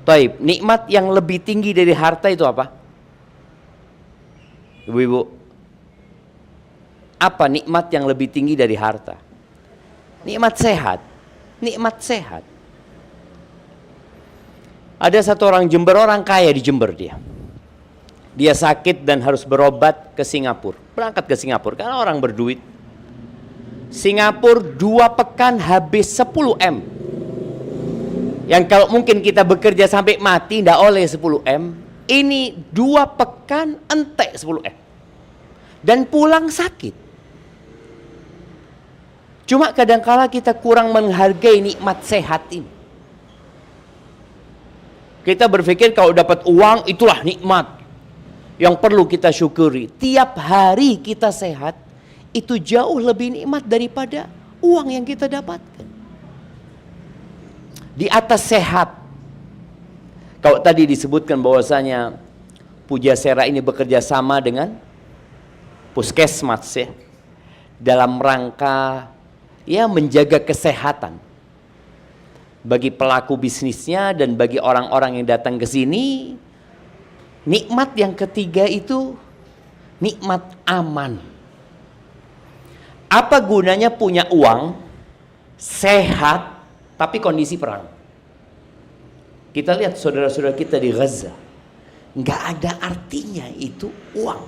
Taib, nikmat yang lebih tinggi dari harta itu apa? Ibu-ibu, apa nikmat yang lebih tinggi dari harta? Nikmat sehat. Nikmat sehat. Ada satu orang Jember, orang kaya di Jember dia. Dia sakit dan harus berobat ke Singapura. Berangkat ke Singapura karena orang berduit. Singapura 2 pekan habis 10 M. Yang kalau mungkin kita bekerja sampai mati tidak oleh 10 M. Ini 2 pekan entek 10 M. Dan pulang sakit. Cuma kadangkala kita kurang menghargai nikmat sehat ini. Kita berpikir kalau dapat uang itulah nikmat yang perlu kita syukuri. Tiap hari kita sehat itu jauh lebih nikmat daripada uang yang kita dapatkan. Di atas sehat, kalau tadi disebutkan bahwasanya Pujasera ini bekerja sama dengan puskesmas ya, dalam rangka ya menjaga kesehatan bagi pelaku bisnisnya dan bagi orang-orang yang datang ke sini. Nikmat yang ketiga itu nikmat aman. Apa gunanya punya uang, sehat, tapi kondisi perang? Kita lihat saudara-saudara kita di Gaza, nggak ada artinya itu uang.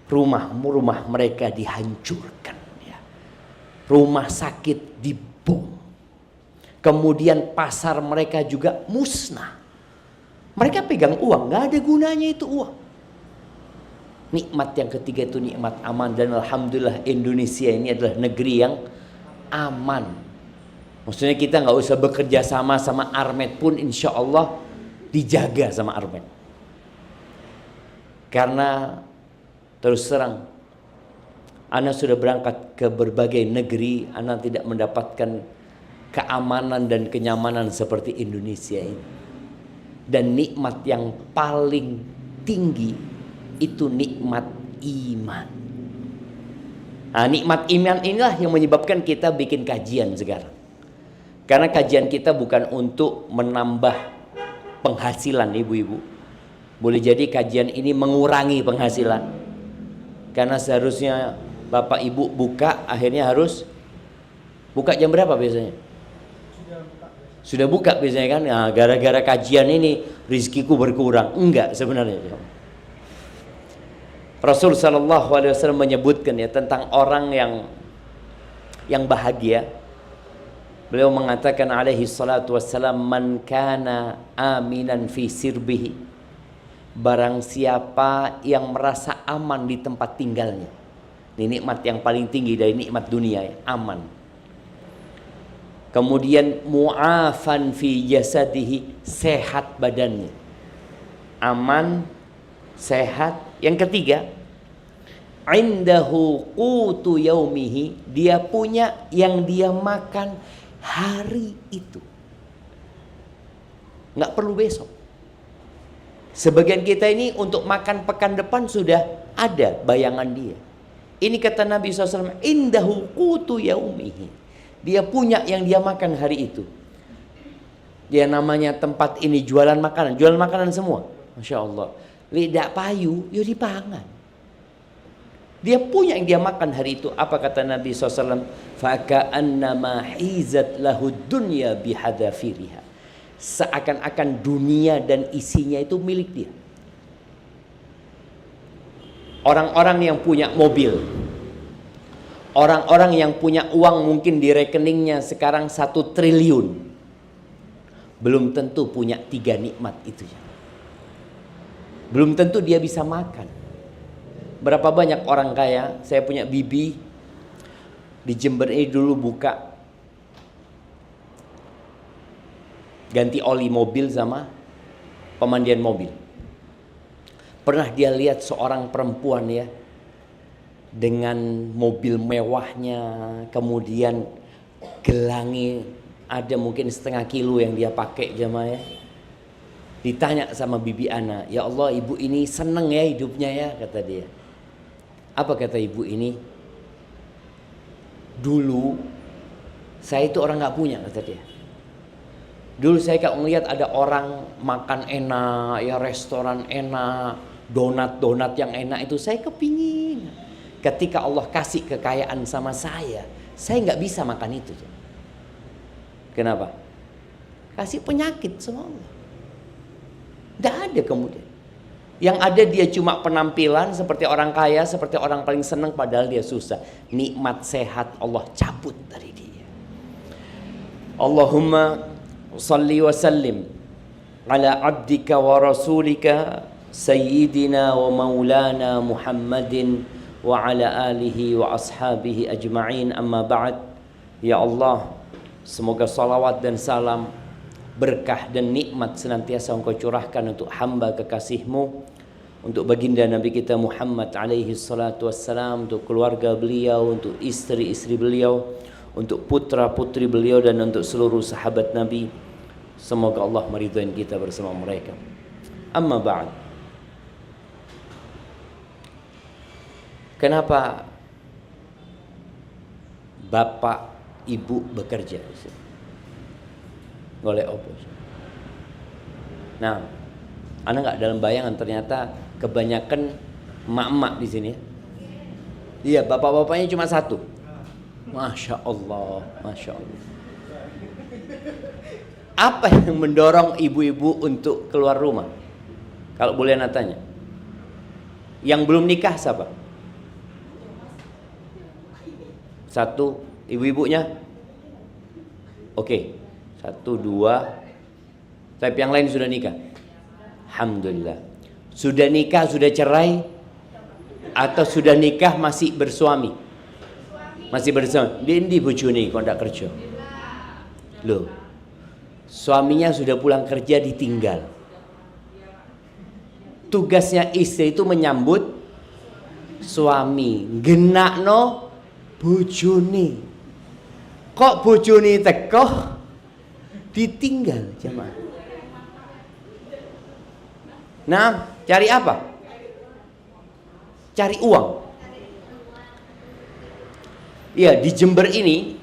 Rumah mereka dihancurkan, ya. Rumah sakit dibom. Kemudian pasar mereka juga musnah. Mereka pegang uang, nggak ada gunanya itu uang. Nikmat yang ketiga itu nikmat aman, dan alhamdulillah Indonesia ini adalah negeri yang aman. Maksudnya kita nggak usah bekerja sama Armed pun insya Allah dijaga sama Armed. Karena terus terang, Ana sudah berangkat ke berbagai negeri, Ana tidak mendapatkan keamanan dan kenyamanan seperti Indonesia ini. Dan nikmat yang paling tinggi itu nikmat iman. Nah, nikmat iman inilah yang menyebabkan kita bikin kajian sekarang. Karena kajian kita bukan untuk menambah penghasilan ibu-ibu. Boleh jadi kajian ini mengurangi penghasilan. Karena seharusnya bapak ibu buka, akhirnya harus buka jam berapa biasanya? Sudah buka biasanya kan. Nah, gara-gara kajian ini rizkiku berkurang. Enggak sebenarnya. Rasul sallallahu alaihi wasallam menyebutkan ya tentang orang yang bahagia. Beliau mengatakan alaihi salatu wassalam, man kana aminan fi sirbihi, barang siapa yang merasa aman di tempat tinggalnya. Ini nikmat yang paling tinggi dari nikmat dunia ya, aman. Kemudian mu'afan fi jasadihi, sehat badannya. Aman, sehat. Yang ketiga, indahu qutu yaumihi, dia punya yang dia makan hari itu. Nggak perlu besok. Sebagian kita ini untuk makan pekan depan sudah ada bayangan dia. Ini kata Nabi SAW, indahu qutu yaumihi, dia punya yang dia makan hari itu. Dia namanya tempat ini jualan makanan semua. Masya Allah. Lidak payu, ya dipangan. Dia punya yang dia makan hari itu. Apa kata Nabi SAW? Faka'annama hizat lahud dunya bihadafiriha. Seakan-akan dunia dan isinya itu milik dia. Orang-orang yang punya mobil, orang-orang yang punya uang mungkin di rekeningnya sekarang 1 triliun, belum tentu punya 3 nikmat itu. Belum tentu dia bisa makan. Berapa banyak orang kaya, saya punya bibi di Jember ini dulu buka ganti oli mobil sama pemandian mobil. Pernah dia lihat seorang perempuan ya, dengan mobil mewahnya, kemudian gelangi ada mungkin 1/2 kilo yang dia pakai jamaah ya. Ditanya sama bibi ana, ya Allah ibu ini seneng ya hidupnya ya, kata dia. Apa kata ibu ini? Dulu saya itu orang nggak punya, kata dia. Dulu saya kalau ngelihat ada orang makan enak, ya restoran enak, donat-donat yang enak itu saya kepingin. Ketika Allah kasih kekayaan sama saya nggak bisa makan itu. Kenapa? Kasih penyakit sama Allah. Tidak ada kemudian. Yang ada dia cuma penampilan seperti orang kaya, seperti orang paling senang padahal dia susah. Nikmat sehat Allah cabut dari dia. Allahumma salli wa sallim ala abdika wa rasulika sayyidina wa maulana Muhammadin wa ala alihi wa ashabihi ajma'in, amma ba'd. Ya Allah, semoga salawat dan salam, berkah dan nikmat senantiasa Engkau curahkan untuk hamba kekasih-Mu, untuk baginda Nabi kita Muhammad alaihi salatu wassalam, untuk keluarga beliau, untuk istri-istri beliau, untuk putra-putri beliau, dan untuk seluruh sahabat Nabi. Semoga Allah meridhai kita bersama mereka. Amma ba'd. Kenapa bapak ibu bekerja? Golek opo? Nah, Anda nggak dalam bayangan ternyata kebanyakan emak-emak di sini. Iya, bapak-bapaknya cuma satu. Masya Allah, Masya Allah. Apa yang mendorong ibu-ibu untuk keluar rumah? Kalau boleh Anda tanya. Yang belum nikah siapa? Satu, ibu-ibunya? Oke. Satu, dua. Tapi yang lain sudah nikah? Alhamdulillah. Sudah nikah, sudah cerai? Atau sudah nikah masih bersuami? Masih bersuami. Dia di bojone kok ndak kerja. Loh. Suaminya sudah pulang kerja ditinggal. Tugasnya istri itu menyambut suami. Genakno bojone. Kok bojone teko ditinggal jemaah. Nah, cari apa? Cari uang. Ya, di Jember ini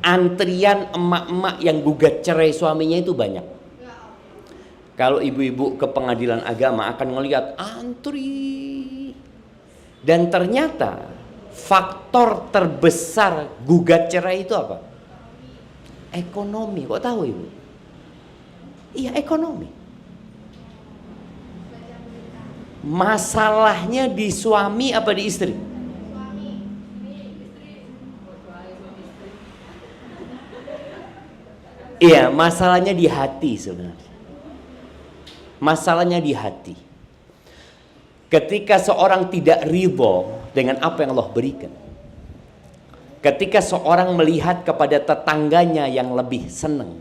antrian emak-emak yang gugat cerai suaminya itu banyak. Kalau ibu-ibu ke pengadilan agama akan ngelihat antri. Dan ternyata faktor terbesar gugat cerai itu apa? Ekonomi. Kok tahu ibu? Iya, ekonomi. Masalahnya di suami apa di istri? Iya, masalahnya di hati sebenarnya. Masalahnya di hati. Ketika seorang tidak ridho dengan apa yang Allah berikan, ketika seorang melihat kepada tetangganya yang lebih senang,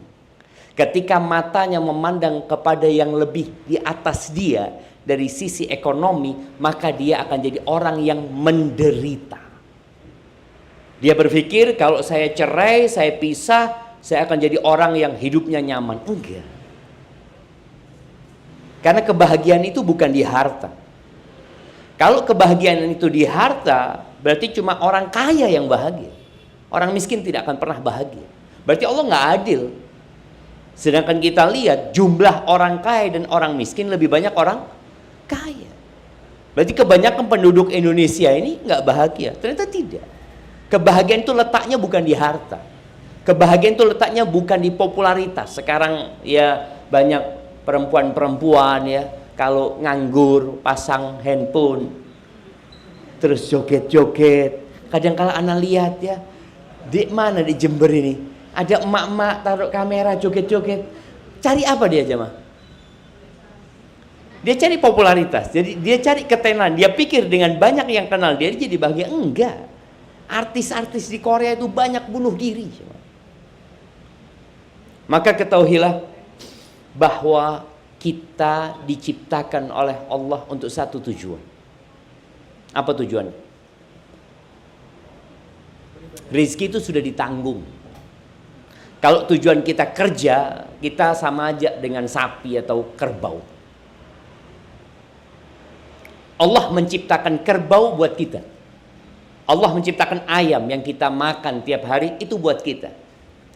ketika matanya memandang kepada yang lebih di atas dia dari sisi ekonomi, maka dia akan jadi orang yang menderita. Dia berpikir kalau saya cerai, saya pisah, saya akan jadi orang yang hidupnya nyaman. Enggak. Karena kebahagiaan itu bukan di harta. Kalau kebahagiaan itu di harta, berarti cuma orang kaya yang bahagia. Orang miskin tidak akan pernah bahagia. Berarti Allah nggak adil. Sedangkan kita lihat jumlah orang kaya dan orang miskin lebih banyak orang kaya. Berarti kebanyakan penduduk Indonesia ini nggak bahagia. Ternyata tidak. Kebahagiaan itu letaknya bukan di harta. Kebahagiaan itu letaknya bukan di popularitas. Sekarang ya banyak perempuan-perempuan ya, kalau nganggur pasang handphone terus joget-joget. Kadang-kala anak lihat ya, di mana di Jember ini ada emak-emak taruh kamera joget-joget. Cari apa dia jemaah? Dia cari popularitas. Jadi dia cari ketenaran. Dia pikir dengan banyak yang kenal dia jadi bahagia. Enggak. Artis-artis di Korea itu banyak bunuh diri. Maka ketahuilah bahwa kita diciptakan oleh Allah untuk satu tujuan. Apa tujuan? Rizki itu sudah ditanggung. Kalau tujuan kita kerja, kita sama aja dengan sapi atau kerbau. Allah menciptakan kerbau buat kita. Allah menciptakan ayam yang kita makan tiap hari itu buat kita.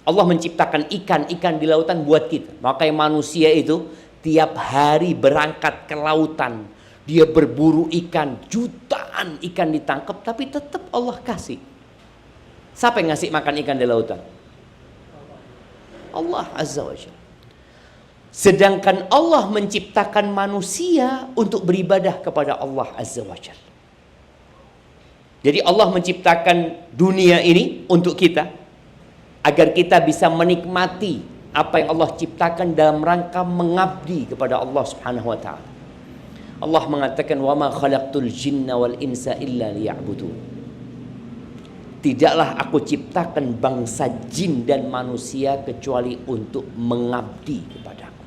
Allah menciptakan ikan-ikan di lautan buat kita. Makanya manusia itu tiap hari berangkat ke lautan. Dia berburu ikan, jutaan ikan ditangkap, tapi tetap Allah kasih. Siapa yang ngasih makan ikan di lautan? Allah Azza wa Jalla. Sedangkan Allah menciptakan manusia untuk beribadah kepada Allah Azza wa Jalla. Jadi Allah menciptakan dunia ini untuk kita, agar kita bisa menikmati apa yang Allah ciptakan dalam rangka mengabdi kepada Allah Subhanahu wa taala. Allah mengatakan, "Wa ma khalaqtul jinna wal insa illa liya'budun." Tidaklah aku ciptakan bangsa jin dan manusia kecuali untuk mengabdi kepadaku.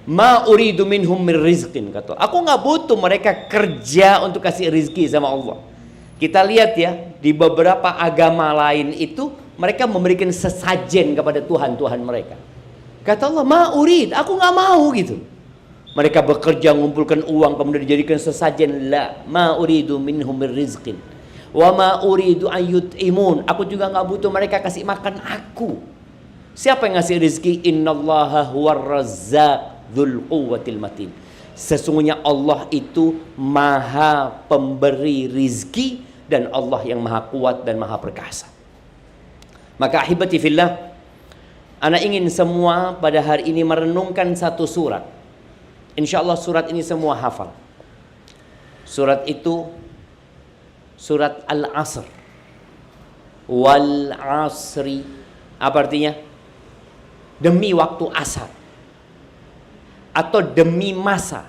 Ma uridu minhum min rizqin, kata. Aku nggak butuh mereka kerja untuk kasih rizki sama Allah. Kita lihat ya, di beberapa agama lain itu mereka memberikan sesajen kepada Tuhan-Tuhan mereka. Kata Allah, ma urid, aku nggak mau gitu. Mereka bekerja mengumpulkan uang kemudian dijadikan sesajen. La, ma uridu minhum min rizqin. Wa ma uridu an yut'imun. Aku juga nggak butuh mereka kasih makan aku. Siapa yang ngasih rizki? Innallaha huwar razzaq dzul quwwatil matin. Sesungguhnya Allah itu maha pemberi rizki dan Allah yang maha kuat dan maha perkasa. Maka ahibati fillah, ana ingin semua pada hari ini merenungkan satu surat. Insya Allah surat ini semua hafal. Surat itu surat Al-Asr. Wal asri. Apa artinya? Demi waktu asar. Atau demi masa.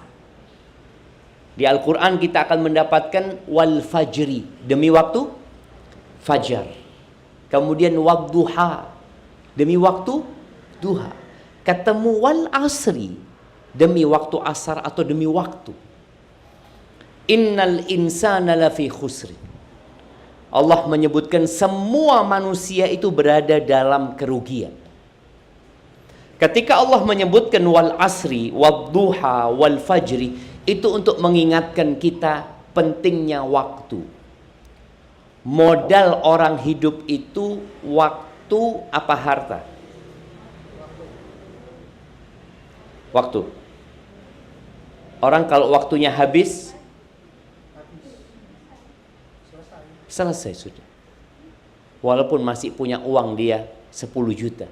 Di Al-Quran kita akan mendapatkan wal fajri. Demi waktu fajar. Kemudian wadduha, demi waktu duha. Ketemu wal asri, demi waktu asar atau demi waktu. Innal insana lafi khusri. Allah menyebutkan semua manusia itu berada dalam kerugian. Ketika Allah menyebutkan wal asri, wadduha, wal fajri, itu untuk mengingatkan kita pentingnya waktu. Modal orang hidup itu waktu apa harta? Waktu. Orang kalau waktunya habis, selesai sudah. Walaupun masih punya uang dia 10 juta.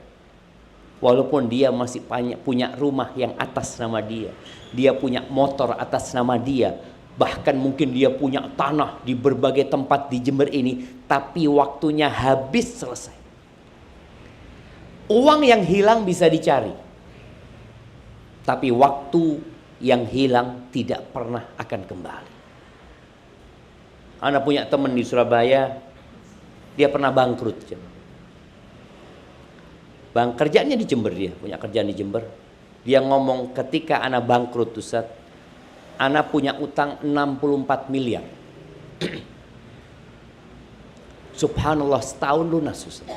Walaupun dia masih punya rumah yang atas nama dia. Dia punya motor atas nama dia. Bahkan mungkin dia punya tanah di berbagai tempat di Jember ini, tapi waktunya habis, selesai. Uang yang hilang bisa dicari, tapi waktu yang hilang tidak pernah akan kembali. Ana punya teman di Surabaya, dia pernah bangkrut. Kerjaannya di Jember, dia punya kerjaan di Jember. Dia ngomong, ketika ana bangkrut Ustaz, ana punya utang 64 miliar. Subhanallah, setahun lunas Ustaz.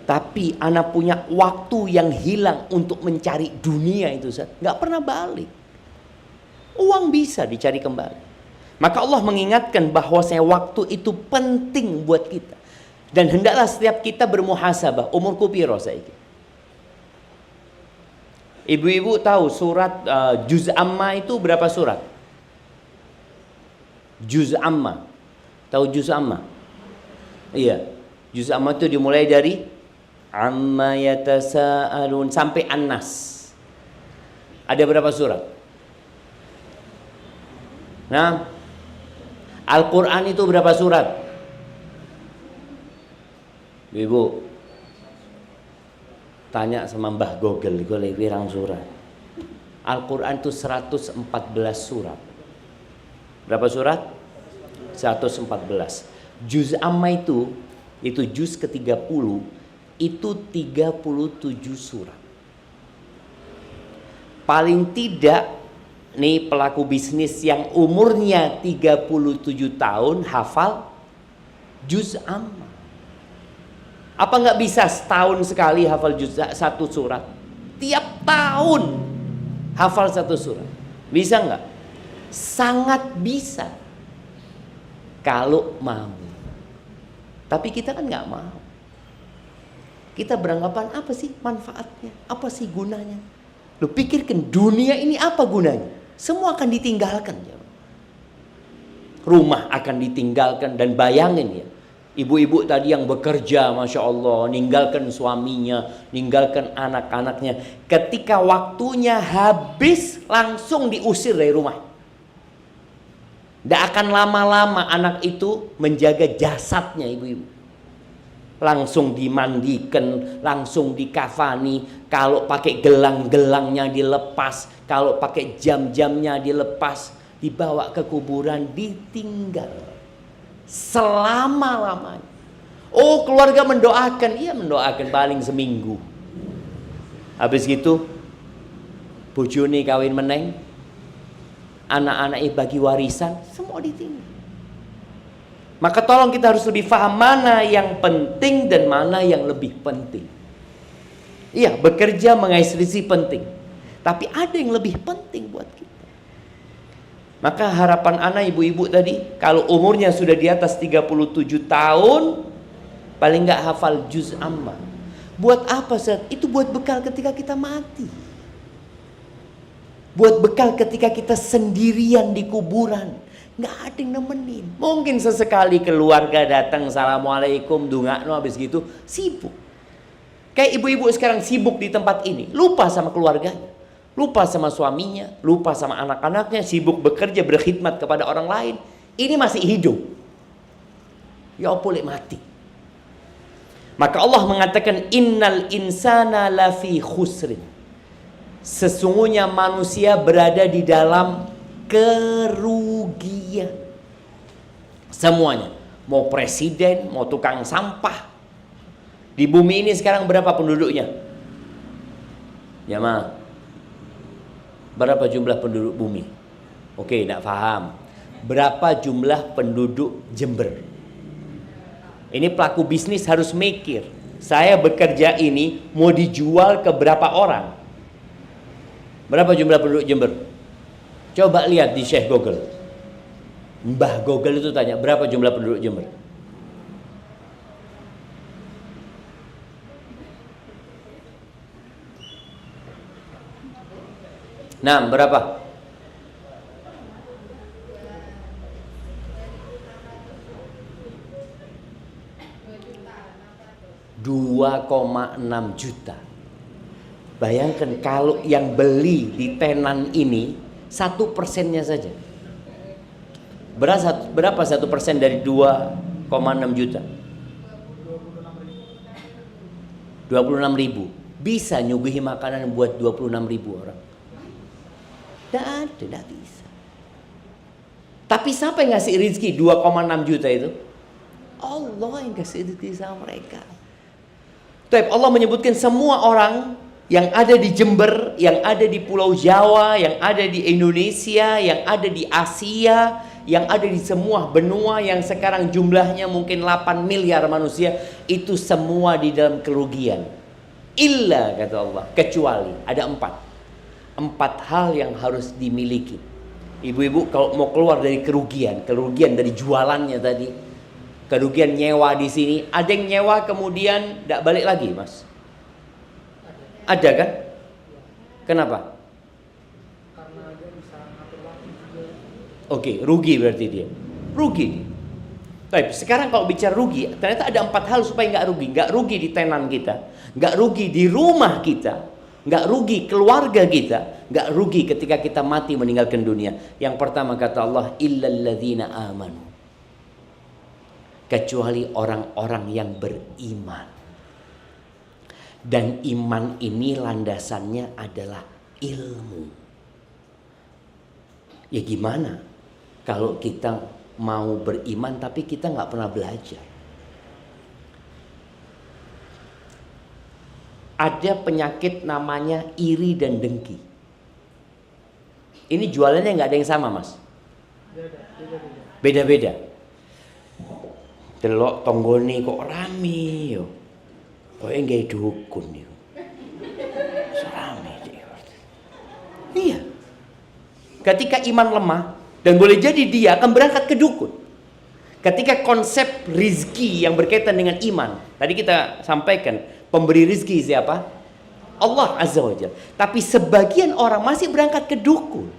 Tapi ana punya waktu yang hilang untuk mencari dunia itu Ustaz, nggak pernah balik. Uang bisa dicari kembali. Maka Allah mengingatkan bahwa waktu itu penting buat kita. Dan hendaklah setiap kita bermuhasabah, umurku piro saiki? Ibu-ibu tahu surat Juz Amma itu berapa surat? Juz Amma. Tahu Juz Amma? Iya. Juz Amma itu dimulai dari Amma yatasaalun sampai An-Nas. Ada berapa surat? Nah, Al-Quran itu berapa surat? Ibu tanya sama Mbah Google, golek pirang surat. Al-Quran itu 114 surat. Berapa surat? 114. Juz Amma itu juz ke-30, itu 37 surat. Paling tidak nih pelaku bisnis yang umurnya 37 tahun hafal Juz Amma. Apa nggak bisa setahun sekali hafal juz satu surat? Tiap tahun hafal satu surat. Bisa nggak? Sangat bisa. Kalau mau. Tapi kita kan nggak mau. Kita beranggapan apa sih manfaatnya? Apa sih gunanya? Lu pikirkan dunia ini apa gunanya? Semua akan ditinggalkan. Ya. Rumah akan ditinggalkan, dan bayangin ya. Ibu-ibu tadi yang bekerja, Masya Allah, ninggalkan suaminya, ninggalkan anak-anaknya. Ketika waktunya habis, langsung diusir dari rumah. Tidak akan lama-lama anak itu menjaga jasadnya ibu-ibu. Langsung dimandikan, langsung dikafani. Kalau pakai gelang-gelangnya dilepas, kalau pakai jam-jamnya dilepas, dibawa ke kuburan, ditinggal selama-lamanya. Oh, keluarga mendoakan, iya mendoakan paling seminggu. Habis gitu bojone kawin meneng, anak-anaknya bagi warisan, semua ditinggal. Maka tolong kita harus lebih paham mana yang penting dan mana yang lebih penting. Iya, bekerja mengais rezeki penting, tapi ada yang lebih penting buat kita. Maka harapan anak ibu-ibu tadi, kalau umurnya sudah di atas 37 tahun, paling nggak hafal juz amma. Buat apa Ustaz? Itu buat bekal ketika kita mati. Buat bekal ketika kita sendirian di kuburan. Nggak ada yang nemenin. Mungkin sesekali keluarga datang, assalamualaikum, dungakno, habis gitu sibuk. Kayak ibu-ibu sekarang sibuk di tempat ini, lupa sama keluarganya, lupa sama suaminya, lupa sama anak-anaknya, sibuk bekerja, berkhidmat kepada orang lain. Ini masih hidup. Ya boleh mati. Maka Allah mengatakan innal insana lafi khusrin. Sesungguhnya manusia berada di dalam kerugian. Semuanya. Mau presiden, mau tukang sampah. Di bumi ini sekarang berapa penduduknya? Ya ma. Berapa jumlah penduduk bumi? Oke, tidak paham. Berapa jumlah penduduk Jember? Ini pelaku bisnis harus mikir. Saya bekerja ini mau dijual ke berapa orang? Berapa jumlah penduduk Jember? Coba lihat di Syekh Google. Mbah Google itu tanya, berapa jumlah penduduk Jember? Nah, berapa? $2,6 juta. Bayangkan kalau yang beli di tenan ini 1%-nya saja. Berapa 1% dari 2,6 juta? 26.000. Bisa nyuguhi makanan buat 26.000 orang. Tidak bisa. Tapi siapa yang ngasih rezeki 2,6 juta itu? Allah yang kasih rezeki sama mereka. Allah menyebutkan semua orang yang ada di Jember, yang ada di Pulau Jawa, yang ada di Indonesia, yang ada di Asia, yang ada di semua benua yang sekarang jumlahnya mungkin 8 miliar manusia, itu semua di dalam kerugian. Illa, kata Allah, kecuali ada 4 hal yang harus dimiliki. Ibu-ibu kalau mau keluar dari kerugian dari jualannya tadi, kerugian nyewa di sini, ada yang nyewa kemudian tidak balik lagi, Mas? Ada kan? Kenapa? Karena dia bisa ngatur waktu juga. Oke, rugi berarti dia. Rugi. Baik, sekarang kalau bicara rugi, ternyata ada 4 hal supaya nggak rugi. Nggak rugi di tenan kita, nggak rugi di rumah kita, nggak rugi keluarga kita, nggak rugi ketika kita mati meninggalkan dunia. Yang pertama kata Allah, illalladzina amanu. Kecuali orang-orang yang beriman. Dan iman ini landasannya adalah ilmu. Ya gimana kalau kita mau beriman tapi kita nggak pernah belajar? Ada penyakit namanya iri dan dengki. Ini jualannya nggak ada yang sama, Mas. Beda-beda. Delok tonggone kok rame yo. Kok enggak dukun yo. Rame dia. Iya. Ketika iman lemah, dan boleh jadi dia akan berangkat ke dukun. Ketika konsep rizki yang berkaitan dengan iman, tadi kita sampaikan, Pemberi rizki siapa? Allah Azza wa Jalla. Tapi sebagian orang masih berangkat ke dukun.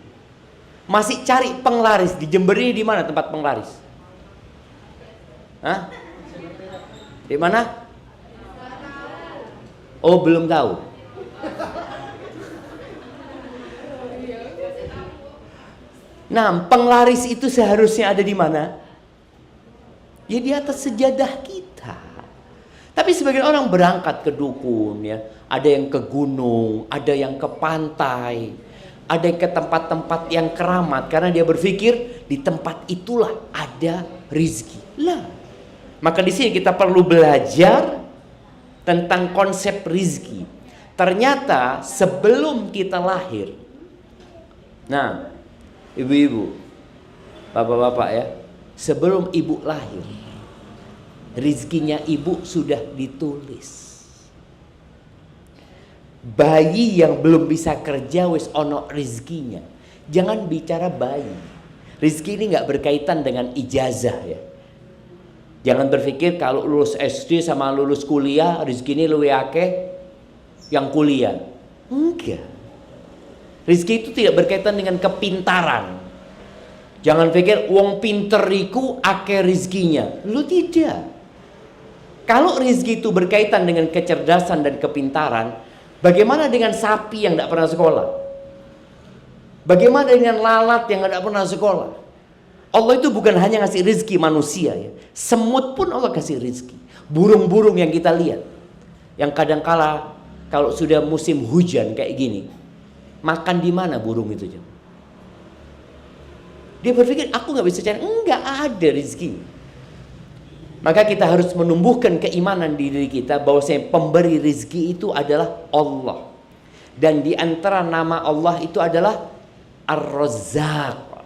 Masih cari penglaris. Di Jember ini di mana tempat penglaris? Hah? Di mana? Oh, belum tahu. Nah, penglaris itu seharusnya ada di mana? Ya di atas sejadah kita. Tapi sebagian orang berangkat ke dukun ya. Ada yang ke gunung, ada yang ke pantai, ada yang ke tempat-tempat yang keramat. Karena dia berpikir di tempat itulah ada rizki. Lah. Maka di sini kita perlu belajar tentang konsep rizki. Ternyata sebelum kita lahir. Nah, ibu-ibu, bapak-bapak ya. Sebelum ibu lahir, rizkinya ibu sudah ditulis. Bayi yang belum bisa kerja wis ono rizkinya. Jangan bicara bayi. Rizki ini gak berkaitan dengan ijazah ya. Jangan berpikir kalau lulus SD sama lulus kuliah rizki ini luwih akeh yang kuliah. Enggak. Rizki itu tidak berkaitan dengan kepintaran. Jangan pikir wong pinter iku akeh rizkinya. Lu tidak. Kalau rizki itu berkaitan dengan kecerdasan dan kepintaran, bagaimana dengan sapi yang tidak pernah sekolah? Bagaimana dengan lalat yang tidak pernah sekolah? Allah itu bukan hanya ngasih rizki manusia ya. Semut pun Allah kasih rizki. Burung-burung yang kita lihat, yang kadangkala kalau sudah musim hujan kayak gini, makan di mana burung itu? Dia berpikir aku nggak bisa cari, enggak ada rizki. Maka kita harus menumbuhkan keimanan di diri kita bahwa pemberi rizki itu adalah Allah. Dan di antara nama Allah itu adalah Ar-Razzaq.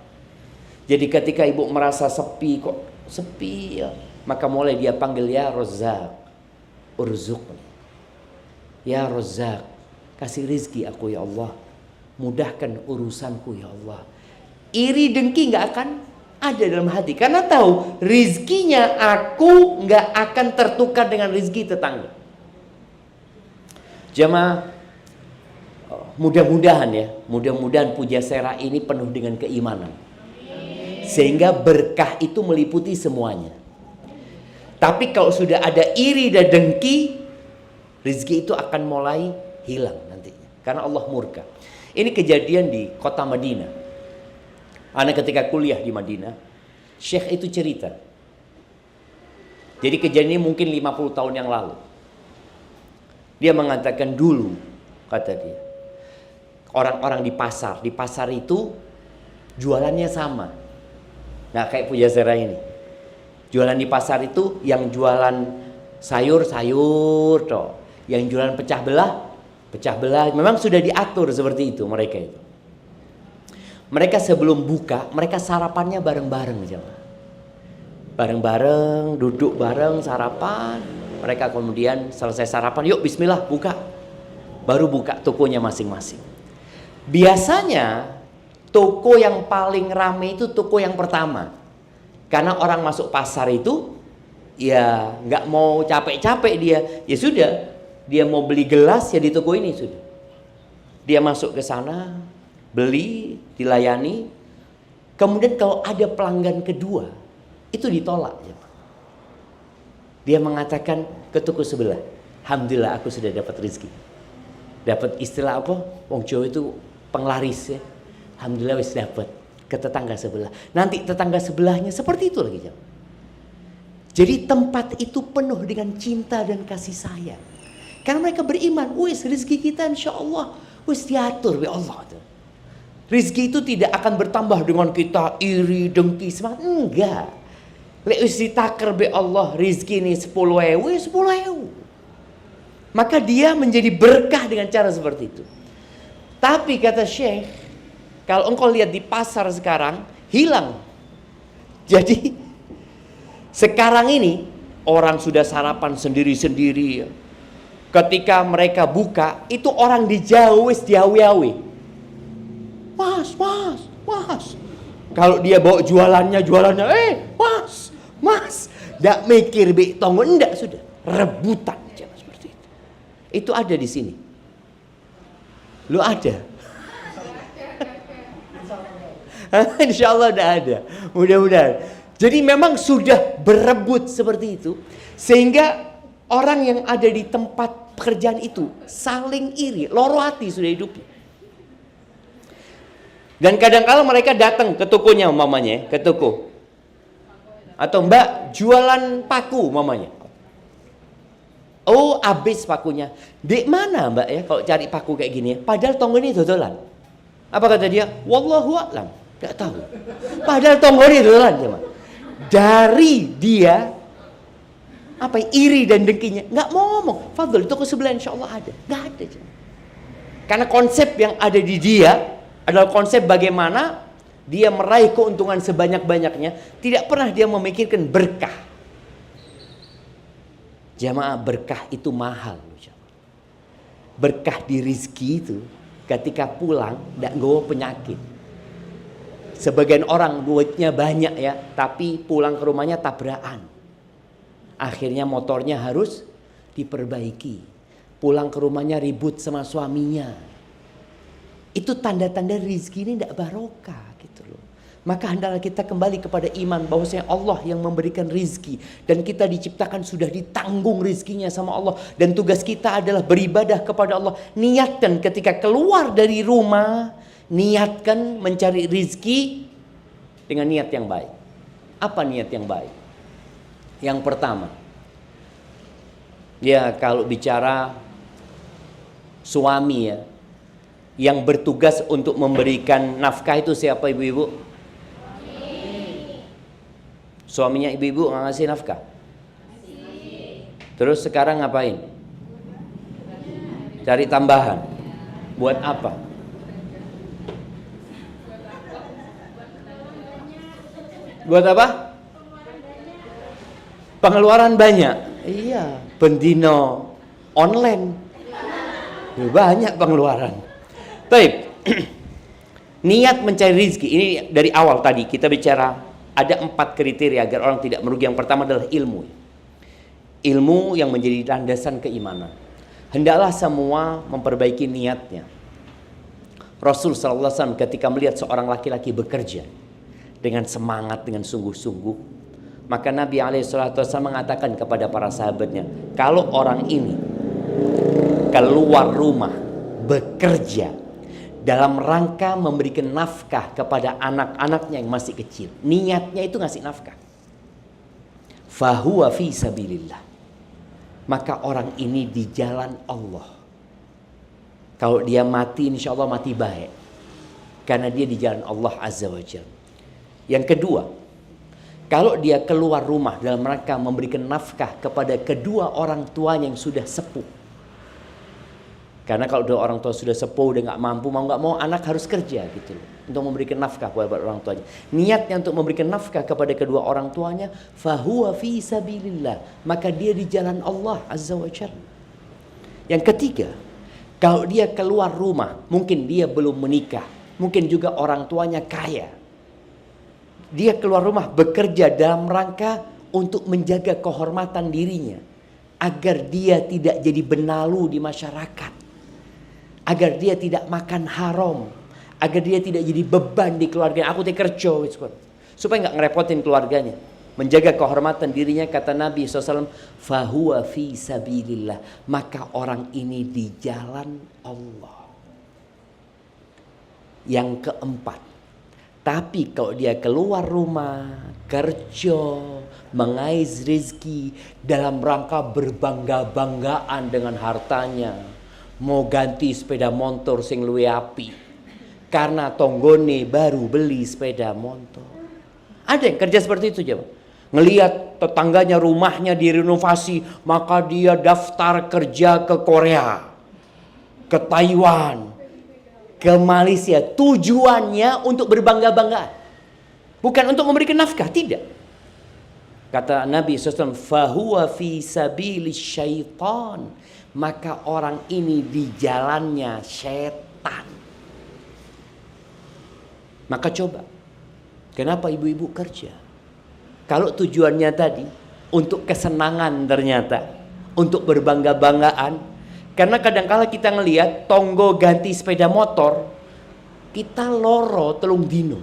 Jadi ketika ibu merasa sepi, kok sepi ya, maka mulai dia panggil ya Razzaq, urzuqni. Ya Razzaq, kasih rizki aku ya Allah. Mudahkan urusanku ya Allah. Iri dengki nggak akan ada dalam hati karena tahu rizkinya aku nggak akan tertukar dengan rizki tetangga. Jemaah, mudah-mudahan ya, mudah-mudahan Pujasera ini penuh dengan keimanan sehingga berkah itu meliputi semuanya. Tapi kalau sudah ada iri dan dengki, rizki itu akan mulai hilang nantinya karena Allah murka. Ini kejadian di kota Madinah. Anak ketika kuliah di Madinah, Syekh itu cerita. Jadi kejadian ini mungkin 50 tahun yang lalu. Dia mengatakan dulu, kata dia, orang-orang di pasar itu jualannya sama. Nah kayak Pujasera ini. Jualan di pasar itu yang jualan sayur toh. Yang jualan pecah belah. Memang sudah diatur seperti itu mereka itu. Mereka sebelum buka, mereka sarapannya bareng-bareng jemaah. Bareng-bareng, duduk bareng, sarapan. Mereka kemudian selesai sarapan, yuk bismillah buka. Baru buka tokonya masing-masing. Biasanya toko yang paling rame itu toko yang pertama. Karena orang masuk pasar itu ya nggak mau capek-capek dia. Ya sudah, dia mau beli gelas ya di toko ini sudah. Dia masuk ke sana, beli, dilayani. Kemudian kalau ada pelanggan kedua, itu ditolak. Dia mengatakan ke toko sebelah, alhamdulillah aku sudah dapat rezeki. Dapat istilah apa? Wong Jawa itu penglaris ya. Alhamdulillah wis dapat ke tetangga sebelah. Nanti tetangga sebelahnya seperti itu lagi. Jadi tempat itu penuh dengan cinta dan kasih sayang. Karena mereka beriman, wis rezeki kita insya Allah wis diatur oleh Allah. Rizki itu tidak akan bertambah dengan kita iri, dengki, semangat. Enggak. Lek wis ditaker be Allah rizki ini 10.000, 10.000. Maka dia menjadi berkah dengan cara seperti itu. Tapi kata Syekh, kalau engkau lihat di pasar sekarang, hilang. Jadi sekarang ini orang sudah sarapan sendiri-sendiri. Ketika mereka buka, itu orang dijauh wis diawi-awi. Mas. Kalau dia bawa jualannya, mas. Nggak mikir tonggo, enggak sudah. Rebutan, jangan seperti itu. Itu ada di sini. Lu ada? Insya Allah udah ada. Mudah-mudahan. Jadi memang sudah berebut seperti itu. Sehingga orang yang ada di tempat pekerjaan itu saling iri. Loro hati sudah hidupnya. Dan kadang-kala mereka datang ke tokonya mamanya, ke toko. Atau Mbak jualan paku mamanya. Oh, habis pakunya. Dek mana Mbak ya kalau cari paku kayak gini ya? Padahal tonggo ini dodolan. Apa kata dia? Wallahu a'lam. Tidak tahu. Padahal tonggo ini dodolan teman. Dari dia apa iri dan dengkinya nggak mau ngomong. Fadl toko sebelah insya Allah ada. Nggak ada. Karena konsep yang ada di dia adalah konsep bagaimana dia meraih keuntungan sebanyak-banyaknya. Tidak pernah dia memikirkan berkah. Jamaah, berkah itu mahal. Berkah di rizki itu ketika pulang tidak nggawa penyakit. Sebagian orang duitnya banyak ya, tapi pulang ke rumahnya tabrakan. Akhirnya motornya harus diperbaiki. Pulang ke rumahnya ribut sama suaminya. Itu tanda-tanda rizki ini tidak barokah gitu loh. Maka hendaklah kita kembali kepada iman bahwasanya Allah yang memberikan rizki. Dan kita diciptakan sudah ditanggung rizkinya sama Allah. Dan tugas kita adalah beribadah kepada Allah. Niatkan ketika keluar dari rumah, niatkan mencari rizki dengan niat yang baik. Apa niat yang baik? Yang pertama, ya kalau bicara suami ya, yang bertugas untuk memberikan nafkah itu siapa ibu-ibu? Suaminya ibu-ibu nggak ngasih nafkah? Terus sekarang ngapain? Cari tambahan. Buat apa? Buat apa? Pengeluaran banyak. Iya, bendino online. Banyak pengeluaran. Baik. Niat mencari rezeki. Ini dari awal tadi kita bicara ada 4 kriteria agar orang tidak merugi. Yang pertama adalah ilmu. Ilmu yang menjadi landasan keimanan. Hendaklah semua memperbaiki niatnya. Rasul sallallahu alaihi wasallam ketika melihat seorang laki-laki bekerja dengan semangat, dengan sungguh-sungguh, maka Nabi SAW mengatakan kepada para sahabatnya, kalau orang ini keluar rumah bekerja dalam rangka memberikan nafkah kepada anak-anaknya yang masih kecil, niatnya itu ngasih nafkah, fahuwa fi sabilillah, maka orang ini di jalan Allah. Kalau dia mati, insya Allah mati baik, karena dia di jalan Allah Azza wa Jalla. Yang kedua, kalau dia keluar rumah dalam rangka memberikan nafkah kepada kedua orang tuanya yang sudah sepuh. Karena kalau dua orang tua sudah sepuh, udah nggak mampu, mau nggak mau anak harus kerja gitu loh, untuk memberikan nafkah kepada orang tuanya. Niatnya untuk memberikan nafkah kepada kedua orang tuanya, fahuwa fi sabilillah, maka dia di jalan Allah Azza wa Jalla. Yang ketiga, kalau dia keluar rumah, mungkin dia belum menikah, mungkin juga orang tuanya kaya. Dia keluar rumah bekerja dalam rangka untuk menjaga kehormatan dirinya, agar dia tidak jadi benalu di masyarakat, agar dia tidak makan haram, agar dia tidak jadi beban di keluarganya. Aku kerja supaya nggak ngerepotin keluarganya, menjaga kehormatan dirinya. Kata Nabi SAW, fahuwa fi sabilillah, maka orang ini di jalan Allah. Yang keempat, tapi kalau dia keluar rumah, kerja, mengais rezeki dalam rangka berbangga-banggaan dengan hartanya, mau ganti sepeda motor sing luwe api karena tonggone baru beli sepeda motor. Ada yang kerja seperti itu coba. Ngelihat tetangganya rumahnya direnovasi, maka dia daftar kerja ke Korea, ke Taiwan, ke Malaysia. Tujuannya untuk berbangga-banggaan, bukan untuk memberikan nafkah, tidak. Kata Nabi SAW, fahuwa fi sabilis syaitan, maka orang ini di jalannya setan. Maka coba, kenapa ibu-ibu kerja? Kalau tujuannya tadi untuk kesenangan, ternyata untuk berbangga-banggaan, Karena kadangkala kita ngelihat tonggo ganti sepeda motor, kita loro telung dino.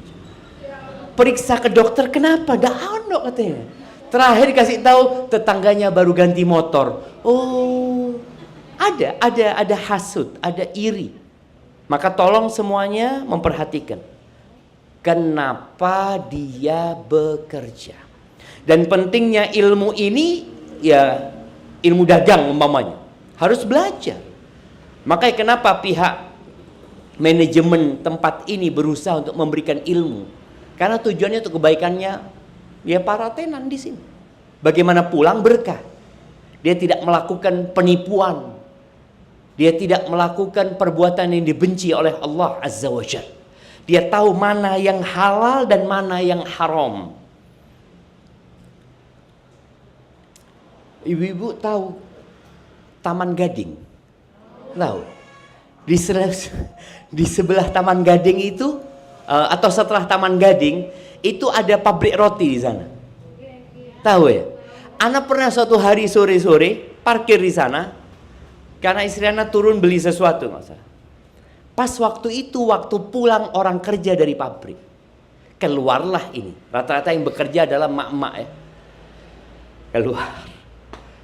Periksa ke dokter, kenapa? Gak ono katanya. Terakhir kasih tahu tetangganya baru ganti motor. Oh, ada hasud, ada iri. Maka tolong semuanya memperhatikan. Kenapa dia bekerja? Dan pentingnya ilmu ini, ya ilmu dagang umpamanya. Harus belajar. Makanya kenapa pihak manajemen tempat ini berusaha untuk memberikan ilmu? Karena tujuannya untuk kebaikannya ya para tenan di sini. Bagaimana pulang berkah. Dia tidak melakukan penipuan. Dia tidak melakukan perbuatan yang dibenci oleh Allah Azza wa Jalla. Dia tahu mana yang halal dan mana yang haram. Ibu-ibu tahu Taman Gading? Tahu? Di sebelah Taman Gading itu atau setelah Taman Gading itu ada pabrik roti di sana. Tahu ya? Ana pernah suatu hari sore-sore parkir di sana karena istri Ana turun beli sesuatu, nggak usah. Pas waktu itu waktu pulang orang kerja dari pabrik, keluarlah ini. Rata-rata yang bekerja adalah mak-mak ya. Keluar.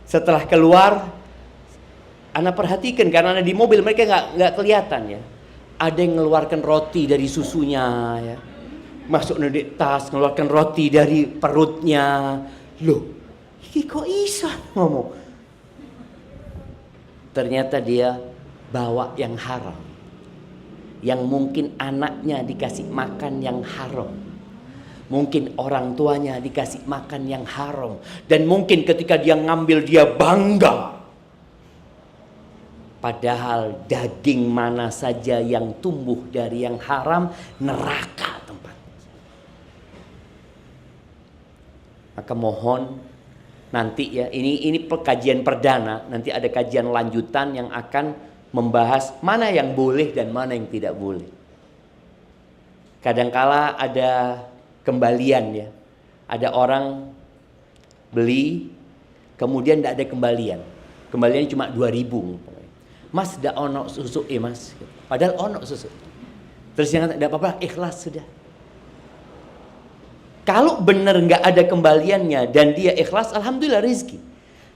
Setelah keluar, Ana perhatikan karena Ana di mobil mereka nggak kelihatan ya. Ada yang mengeluarkan roti dari susunya ya. Masuk di tas, mengeluarkan roti dari perutnya. Loh, ini kok iso ngomong? Ternyata dia bawa yang haram. Yang mungkin anaknya dikasih makan yang haram. Mungkin orang tuanya dikasih makan yang haram. Dan mungkin ketika dia ngambil dia bangga. Padahal daging mana saja yang tumbuh dari yang haram, neraka tempatnya. Maka mohon nanti ya, ini kajian perdana, nanti ada kajian lanjutan yang akan membahas mana yang boleh dan mana yang tidak boleh. Kadangkala ada kembalian ya. Ada orang beli kemudian tidak ada kembalian. Kembaliannya cuma 2.000. Mas tidak ono susu mas. Padahal ono susu. Terus yang tidak apa-apa, ikhlas sudah. Kalau benar nggak ada kembaliannya dan dia ikhlas, alhamdulillah rezeki.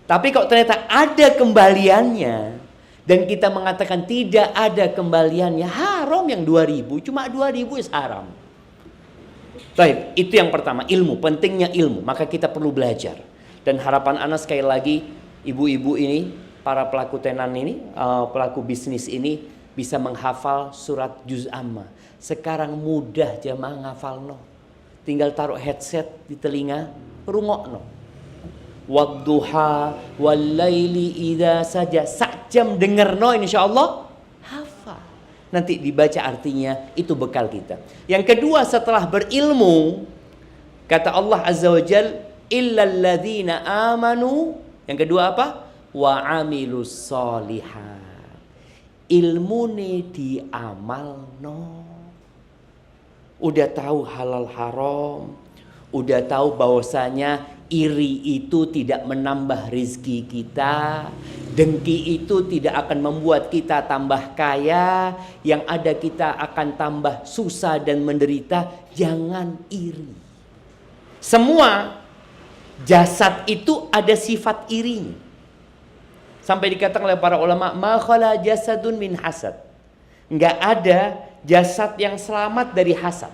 Tapi kalau ternyata ada kembaliannya dan kita mengatakan tidak ada kembaliannya, haram yang 2.000, cuma 2.000 haram. Baik, itu yang pertama, ilmu, pentingnya ilmu. Maka kita perlu belajar. Dan harapan Ana sekali lagi, ibu-ibu ini, para pelaku tenan ini, pelaku bisnis ini bisa menghafal surat juz amma. Sekarang mudah jamaah ngafal no. Tinggal taruh headset di telinga, rungokno. Wadduha wallaili idza saja. Sak jam dengerno insyaallah hafal. Nanti dibaca artinya, itu bekal kita. Yang kedua setelah berilmu, kata Allah Azza wa Jal, illal ladzina amanu. Yang kedua apa? Wa amilus solihat. Ilmune diamalno. Udah tahu halal haram, udah tahu bahwasanya iri itu tidak menambah rizki kita, dengki itu tidak akan membuat kita tambah kaya, yang ada kita akan tambah susah dan menderita. Jangan iri. Semua jasad itu ada sifat irinya. Sampai dikatakan oleh para ulama, ma khala jasadun min hasad. Enggak ada jasad yang selamat dari hasad.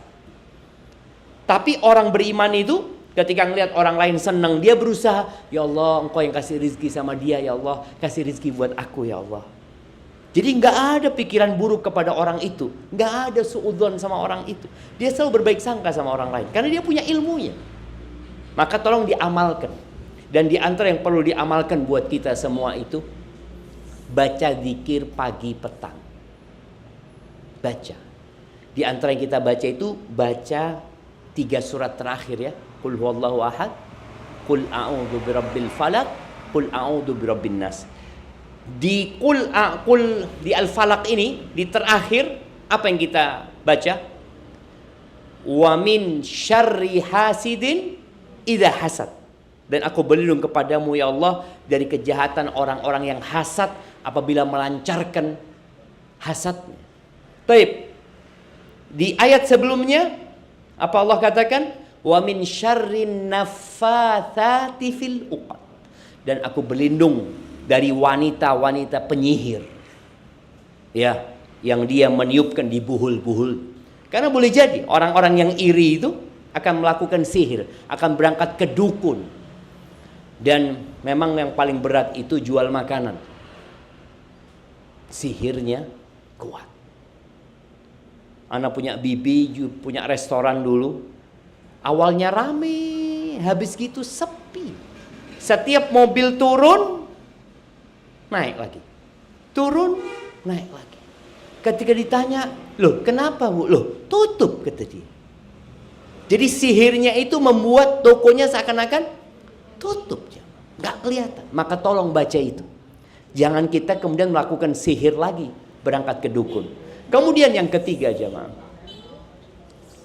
Tapi orang beriman itu ketika ngelihat orang lain senang, dia berusaha, ya Allah, Engkau yang kasih rizki sama dia, ya Allah, kasih rizki buat aku, ya Allah. Jadi enggak ada pikiran buruk kepada orang itu, enggak ada suudzon sama orang itu. Dia selalu berbaik sangka sama orang lain karena dia punya ilmunya. Maka tolong diamalkan. Dan di antara yang perlu diamalkan buat kita semua itu, baca zikir pagi petang. Baca. Di antara yang kita baca itu, baca 3 surat terakhir ya. Qul huwallahu ahad, Qul a'udzu birabbil falaq, Qul a'udzu birabbin nas. Di di al-falaq ini, di terakhir, apa yang kita baca? Wa min syarri hasidin idza hasad. Dan aku berlindung kepadamu ya Allah dari kejahatan orang-orang yang hasad apabila melancarkan hasadnya. Baik. Di ayat sebelumnya apa Allah katakan? Wa min syarrin naffatsati fil uqad. Dan aku berlindung dari wanita-wanita penyihir. Ya, yang dia meniupkan di buhul-buhul. Karena boleh jadi orang-orang yang iri itu akan melakukan sihir, akan berangkat ke dukun. Dan memang yang paling berat itu jual makanan. Sihirnya kuat. Anak punya bibi, punya restoran dulu. Awalnya rame, habis gitu sepi. Setiap mobil turun, naik lagi. Turun, naik lagi. Ketika ditanya, loh kenapa bu? Loh tutup, kata dia. Jadi sihirnya itu membuat tokonya seakan-akan tutup. Gak kelihatan. Maka tolong baca itu. Jangan kita kemudian melakukan sihir lagi, berangkat ke dukun. Kemudian yang ketiga jemaah.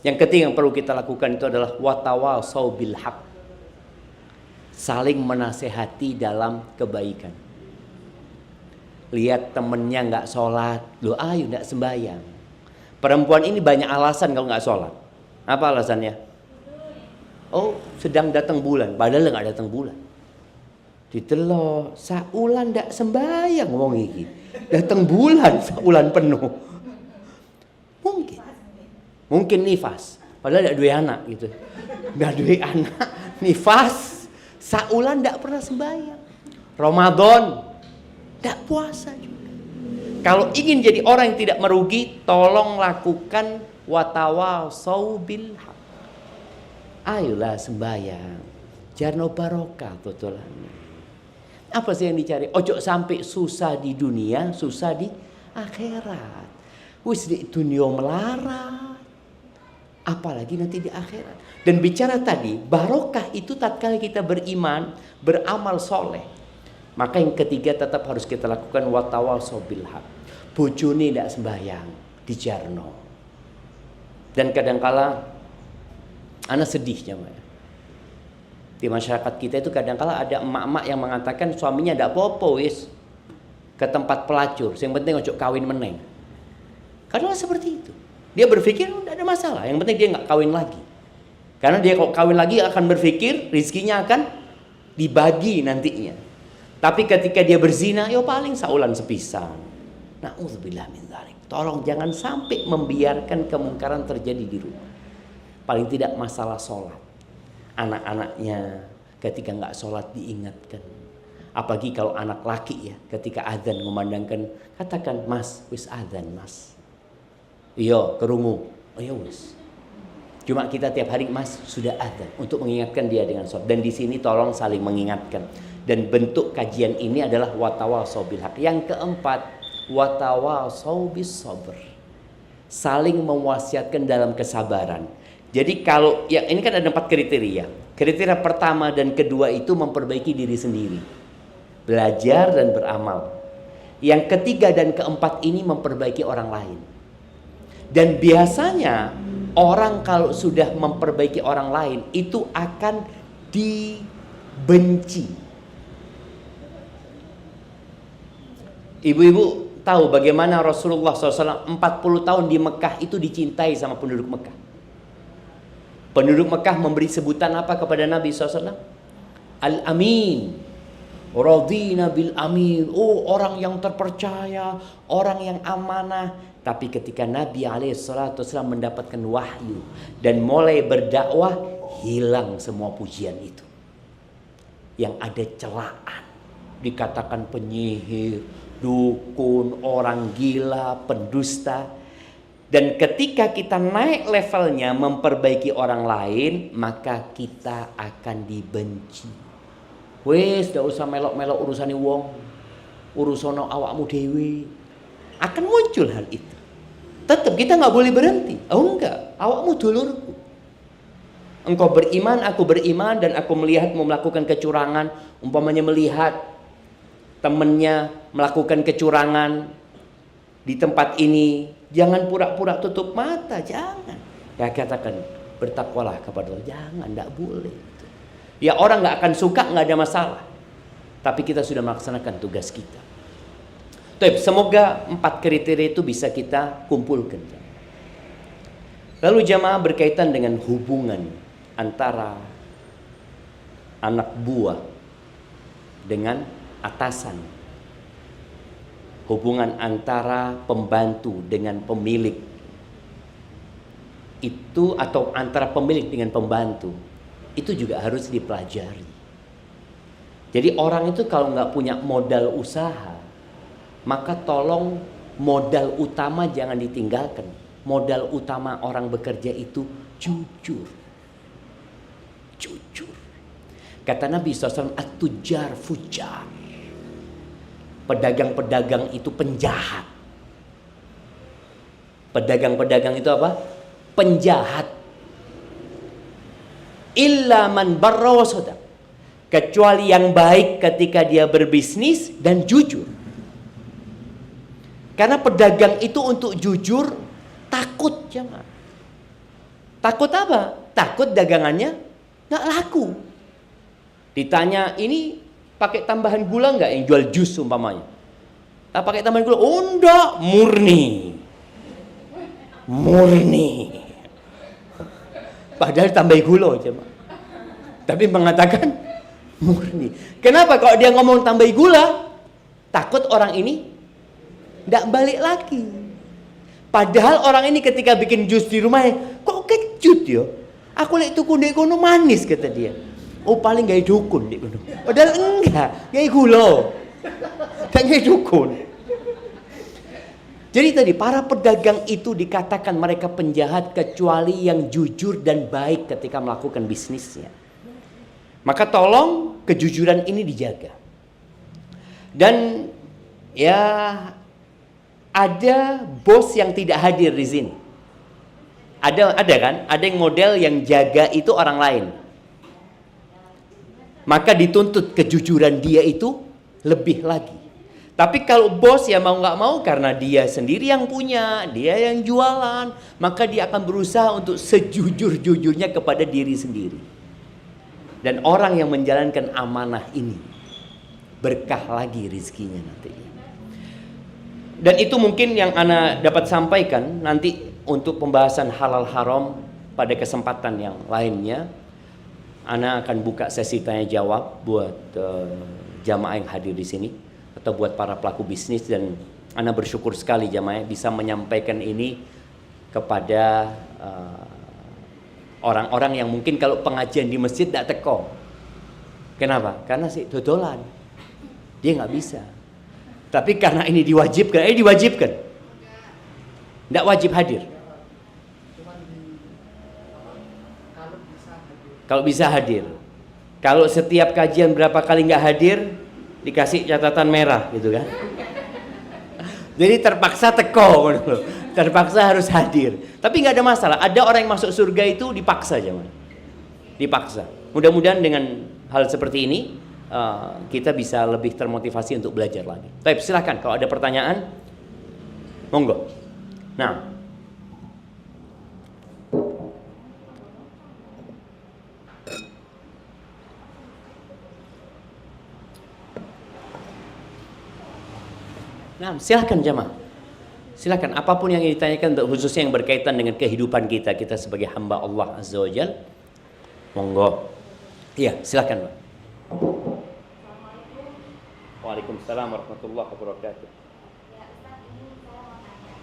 Yang ketiga yang perlu kita lakukan itu adalah watawasau bil haq. Saling menasehati dalam kebaikan. Lihat temennya nggak sholat, loh ayo nggak sembahyang. Perempuan ini banyak alasan kalau nggak sholat. Apa alasannya? Oh sedang datang bulan, padahal nggak datang bulan. Ditelok, saulan nggak sembahyang ngomong iki. Datang bulan, saulan penuh. Mungkin nifas, padahal tidak dua anak gitu. Nggak dua anak, nifas, saulan tidak pernah sembahyang. Ramadan, tidak puasa juga. Kalau ingin jadi orang yang tidak merugi, tolong lakukan watawasau bil haq. Ayolah sembahyang, jarno barokah tutulannya. Apa sih yang dicari? Ojo sampai susah di dunia, susah di akhirat. Wis di dunia melarat. Apalagi nanti di akhirat. Dan bicara tadi, barokah itu tatkala kita beriman, beramal soleh. Maka yang ketiga tetap harus kita lakukan watawasau bil haq. Bojone tidak sembahyang, dijarno. Dan kadangkala anak sedih jemaah. Di masyarakat kita itu kadangkala ada emak-emak yang mengatakan suaminya tidak apa-apa wis ke tempat pelacur, yang penting ojo kawin meneng. Karena seperti itu. Dia berpikir tidak ada masalah, yang penting dia nggak kawin lagi. Karena dia kalau kawin lagi akan berpikir rizkinya akan dibagi nantinya. Tapi ketika dia berzina, ya paling saulan sepisan. Na'udzubillah min dzalik. Tolong jangan sampai membiarkan kemungkaran terjadi di rumah. Paling tidak masalah sholat. Anak-anaknya ketika nggak sholat diingatkan. Apalagi kalau anak laki ya, ketika adzan memandangkan, katakan mas, wis adzan mas. Iya, kerungu. Oh ya wis. Cuma kita tiap hari mas sudah adzan untuk mengingatkan dia dengan sholat. Dan di sini tolong saling mengingatkan. Dan bentuk kajian ini adalah watawasau bil haq. Yang keempat, watawasau bis sabr. Saling mewasiatkan dalam kesabaran. Jadi kalau ya ini kan ada 4 kriteria. Kriteria pertama dan kedua itu memperbaiki diri sendiri. Belajar dan beramal. Yang ketiga dan keempat ini memperbaiki orang lain. Dan biasanya orang kalau sudah memperbaiki orang lain itu akan dibenci. Ibu-ibu tahu bagaimana Rasulullah SAW 40 tahun di Mekah itu dicintai sama penduduk Mekah. Penduduk Mekah memberi sebutan apa kepada Nabi SAW? Al-Amin. Radina bil amin. Oh orang yang terpercaya, orang yang amanah. Tapi ketika Nabi SAW mendapatkan wahyu dan mulai berdakwah, hilang semua pujian itu. Yang ada celaan, dikatakan penyihir, dukun, orang gila, pendusta. Dan ketika kita naik levelnya memperbaiki orang lain, maka kita akan dibenci. Wes, gak usah melok-melok urusane wong, urusono awakmu dewi. Akan muncul hal itu. Tetap kita nggak boleh berhenti. Oh enggak, awakmu dulurku. Engkau beriman, aku beriman, dan aku melihatmu melakukan kecurangan. Umpamanya melihat temannya melakukan kecurangan di tempat ini, jangan pura-pura tutup mata, jangan. Ya katakan bertakwalah kepada Allah, jangan, enggak boleh. Ya orang nggak akan suka, nggak ada masalah. Tapi kita sudah melaksanakan tugas kita. Tapi semoga 4 kriteria itu bisa kita kumpulkan. Lalu jamaah berkaitan dengan hubungan antara anak buah dengan atasan. Hubungan antara pembantu dengan pemilik. Itu atau antara pemilik dengan pembantu. Itu juga harus dipelajari. Jadi orang itu kalau nggak punya modal usaha, maka tolong modal utama jangan ditinggalkan. Modal utama orang bekerja itu jujur. Jujur. Kata Nabi SAW, at-tujar fujar. Pedagang-pedagang itu penjahat. Pedagang-pedagang itu apa? Penjahat. Illa man barra wa sadaq. Kecuali yang baik ketika dia berbisnis dan jujur. Karena pedagang itu untuk jujur takut, jangan. Takut apa? Takut dagangannya nggak laku. Ditanya, ini pakai tambahan gula nggak yang jual jus umpamanya? Pakai tambahan gula? Oh enggak, murni. Murni. Padahal tambah gula aja, tapi mengatakan murni. Kenapa? Kalau dia ngomong tambah gula, takut orang ini nggak balik lagi. Padahal orang ini ketika bikin jus di rumahnya, kok kecut ya? Aku lihat tuku di kono manis, kata dia. Oh paling gak dukun di kono. Padahal enggak, gak gula. Dan gak dukun. Jadi tadi para pedagang itu dikatakan mereka penjahat kecuali yang jujur dan baik ketika melakukan bisnisnya. Maka tolong kejujuran ini dijaga. Dan ya ada bos yang tidak hadir di sini. Ada kan? Ada yang model yang jaga itu orang lain. Maka dituntut kejujuran dia itu lebih lagi. Tapi kalau bos ya mau nggak mau karena dia sendiri yang punya, dia yang jualan, maka dia akan berusaha untuk sejujur-jujurnya kepada diri sendiri. Dan orang yang menjalankan amanah ini berkah lagi rizkinya nanti. Dan itu mungkin yang Ana dapat sampaikan nanti untuk pembahasan halal haram pada kesempatan yang lainnya. Ana akan buka sesi tanya jawab buat jamaah yang hadir di sini atau buat para pelaku bisnis, dan Ana bersyukur sekali jamaah bisa menyampaikan ini kepada orang-orang yang mungkin kalau pengajian di masjid tidak teko. Kenapa? Karena sih dodolan. Dia nggak bisa. Tapi karena ini diwajibkan, diwajibkan. Tidak wajib hadir. Kalau bisa hadir. Kalau setiap kajian berapa kali nggak hadir, dikasih catatan merah gitu kan. Jadi terpaksa teko, terpaksa harus hadir. Tapi nggak ada masalah. Ada orang yang masuk surga itu dipaksa jangan. Dipaksa. Mudah-mudahan dengan hal seperti ini kita bisa lebih termotivasi untuk belajar lagi. Baik, silakan kalau ada pertanyaan, monggo. Nah, silakan jamaah. Silakan apapun yang ditanyakan, khususnya yang berkaitan dengan kehidupan kita sebagai hamba Allah Azza wa Jalla. Monggo. Iya, silakan, Pak. Waalaikumsalam warahmatullahi wabarakatuh. Ya Ustaz, ini saya mau tanya.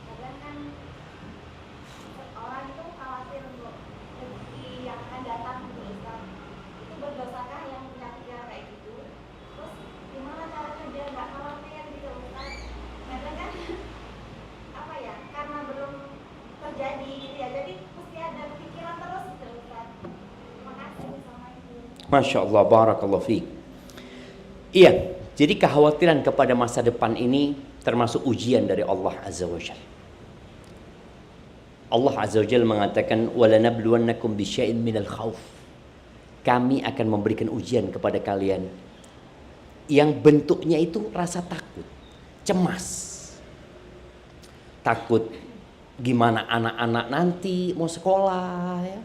Kadang kan orang itu khawatir untuk rezeki yang akan datang gitu Ustaz. Itu berdosakah yang punya pikiran kayak gitu? Terus gimana caranya biar nggak khawatir gitu Ustaz? Kadang kan apa ya? Karena belum terjadi gitu ya. Jadi mesti ada pikiran terus gitu Ustaz. Terima kasih. Assalamualaikum. Masya Allah, barakallahu fiik. Iya, jadi kekhawatiran kepada masa depan ini termasuk ujian dari Allah Azza wa Jalla. Allah Azza wa Jalla mengatakan, "Walanabluwannakum bisyai'in minal khauf." Kami akan memberikan ujian kepada kalian yang bentuknya itu rasa takut, cemas. Takut gimana anak-anak nanti mau sekolah ya.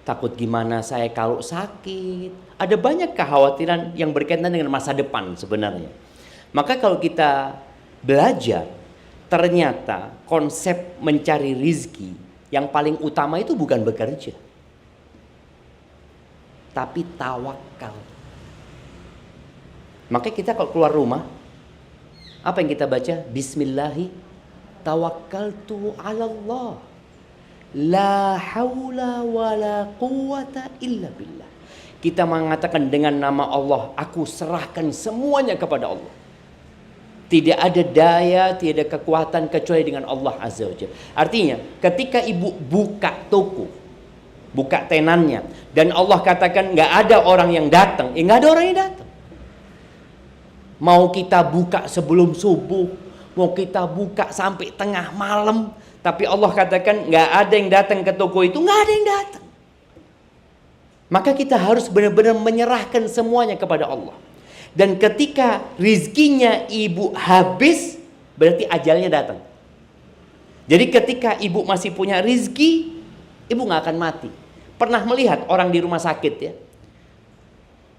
Takut gimana saya kalau sakit. Ada banyak kekhawatiran yang berkaitan dengan masa depan sebenarnya. Maka kalau kita belajar, ternyata konsep mencari rizki yang paling utama itu bukan bekerja, tapi tawakal. Makanya kita kalau keluar rumah, apa yang kita baca? Bismillahi tawakkaltu 'ala Allah. La haula wala quwata illa billah. Kita mengatakan dengan nama Allah, aku serahkan semuanya kepada Allah. Tidak ada daya, tidak ada kekuatan kecuali dengan Allah Azza wa Jalla. Artinya, ketika ibu buka toko, buka tenannya, dan Allah katakan nggak ada orang yang datang, nggak ada orang yang datang. Mau kita buka sebelum subuh, mau kita buka sampai tengah malam, tapi Allah katakan nggak ada yang datang ke toko itu, nggak ada yang datang. Maka kita harus benar-benar menyerahkan semuanya kepada Allah. Dan ketika rizkinya ibu habis, berarti ajalnya datang. Jadi ketika ibu masih punya rizki, ibu nggak akan mati. Pernah melihat orang di rumah sakit ya,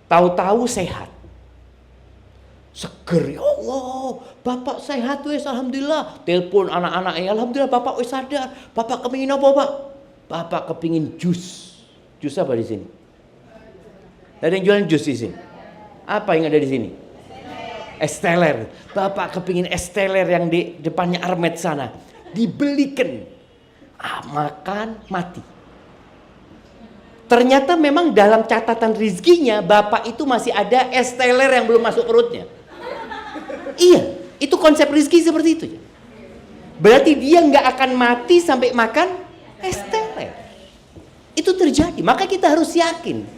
tahu-tahu sehat, seger, ya Allah, bapak sehat wes, alhamdulillah. Telepon anak-anaknya, alhamdulillah bapak wes sadar. Bapak kepingin apa pak? Bapak kepingin jus. Jus apa di sini? Ada yang jualan jus di sini? Apa yang ada di sini? Es teler. Bapak kepingin es teler yang di depannya Armet sana. Dibelikan. Makan, mati. Ternyata memang dalam catatan rizkinya, bapak itu masih ada es teler yang belum masuk perutnya. Iya, itu konsep rizki seperti itu. Berarti dia nggak akan mati sampai makan es teler. Itu terjadi, maka kita harus yakin.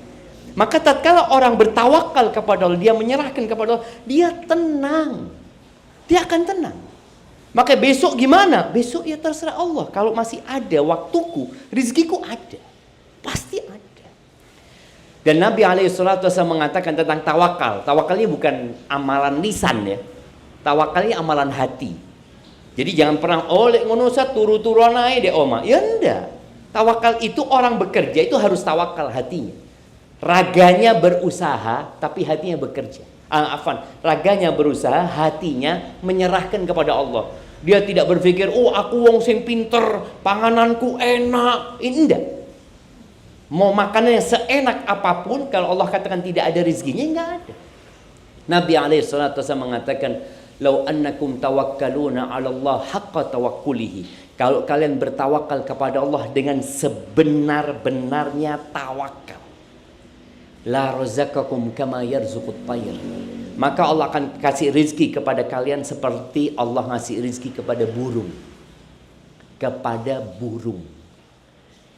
Maka tatkala orang bertawakal kepada Allah, dia menyerahkan kepada Allah, dia tenang. Dia akan tenang. Maka besok gimana? Besok ya terserah Allah. Kalau masih ada waktuku, rizkiku ada. Pasti ada. Dan Nabi SAW mengatakan tentang tawakal. Tawakalnya bukan amalan lisan ya. Tawakalnya amalan hati. Jadi jangan pernah oleh ngonosa turu-turuan aja deh oma. Ya enggak. Tawakal itu orang bekerja itu harus tawakal hatinya. Raganya berusaha tapi hatinya bekerja. Raganya berusaha, hatinya menyerahkan kepada Allah. Dia tidak berpikir, oh aku wong sing pinter, pangananku enak. Ini enggak. Mau makanannya seenak apapun, kalau Allah katakan tidak ada rizkinya, enggak ada. Nabi SAW mengatakan, "Lau annakum tawakkaluna 'ala Allah haqqa tawakkulihi." Kalau kalian bertawakal kepada Allah dengan sebenar-benarnya tawakal, la razaqakum kama yarzuqut tayr. Maka Allah akan kasih rizki kepada kalian seperti Allah ngasih rizki kepada burung. Kepada burung.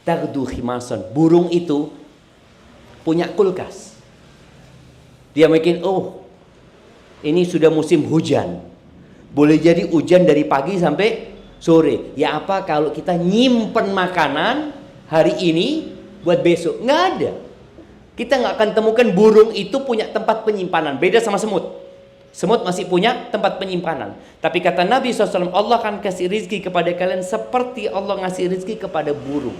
Taghdu khimasan. Burung itu punya kulkas. Dia mikir, oh ini sudah musim hujan. Boleh jadi hujan dari pagi sampai sore. Ya apa kalau kita nyimpen makanan hari ini buat besok? Nggak ada. Kita nggak akan temukan burung itu punya tempat penyimpanan. Beda sama semut. Semut masih punya tempat penyimpanan. Tapi kata Nabi SAW, Allah akan kasih rizki kepada kalian seperti Allah ngasih rizki kepada burung.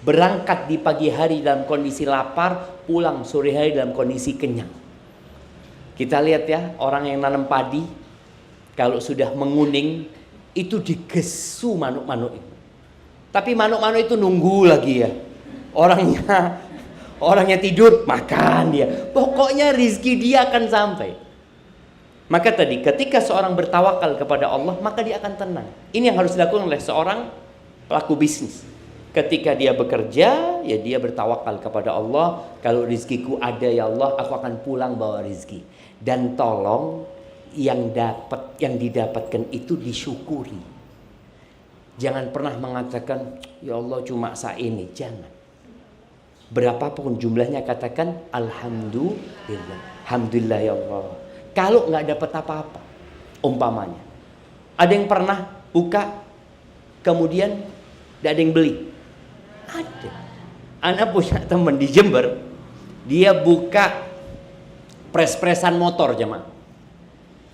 Berangkat di pagi hari dalam kondisi lapar, pulang sore hari dalam kondisi kenyang. Kita lihat ya, orang yang nanam padi, kalau sudah menguning, itu digesu manuk-manuk itu. Tapi manuk-manuk itu nunggu lagi ya. Orangnya tidur, makan dia. Pokoknya rizki dia akan sampai. Maka tadi, ketika seorang bertawakal kepada Allah, maka dia akan tenang. Ini yang harus dilakukan oleh seorang pelaku bisnis. Ketika dia bekerja, ya dia bertawakal kepada Allah. Kalau rizkiku ada ya Allah, aku akan pulang bawa rizki. Dan tolong yang didapatkan itu disyukuri. Jangan pernah mengatakan, ya Allah cuma ini. Jangan. Berapapun jumlahnya katakan alhamdulillah. Alhamdulillah ya Allah. Kalau nggak dapat apa-apa, umpamanya, ada yang pernah buka, kemudian nggak ada yang beli. Ada. Anak punya teman di Jember, dia buka pres-presan motor jemaah.